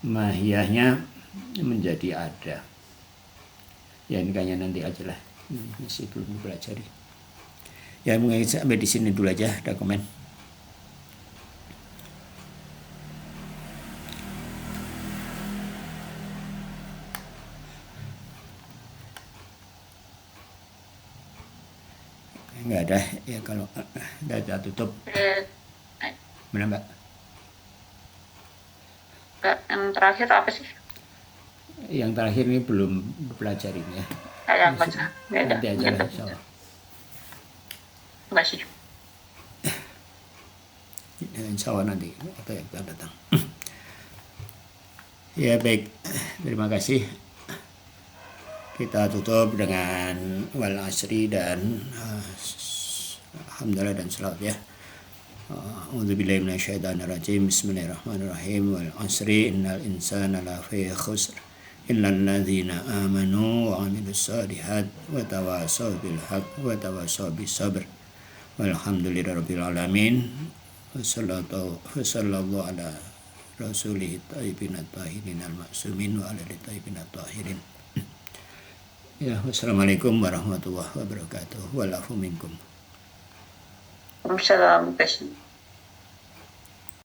mahiyahnya menjadi ada. Ya ini kayaknya nanti aja lah, masih belum dipelajari. Ya mungkin sampai di sini dulu aja, ada komen. Enggak ada ya, kalau udah tutup. Mana Mbak? Yang terakhir apa sih? Yang terakhir ini belum dipelajari ya. Nanti aja lah insyaallah. Enggak sih. Insyaallah nanti apa yang akan datang. Ya baik, terima kasih. Kita tutup dengan wal asri dan alhamdulillah dan salawat ya. A'udzubillahi minasyaitonirrajim. Bismillahirrahmanirrahim. Wal asri innal insana lafi khusr illal ladzina amanu wa 'amilus shalihat wa tawassaw bil haqq wa tawassaw bis sabr. Walhamdulillahirabbil alamin. Wassallallahu ala rasulih thayyibin tahirin al ma'sumin wa ala thayyibin tahirin. Ya, wassalamualaikum warahmatullahi wabarakatuh. Walafu minkum. Waalaikumsalam.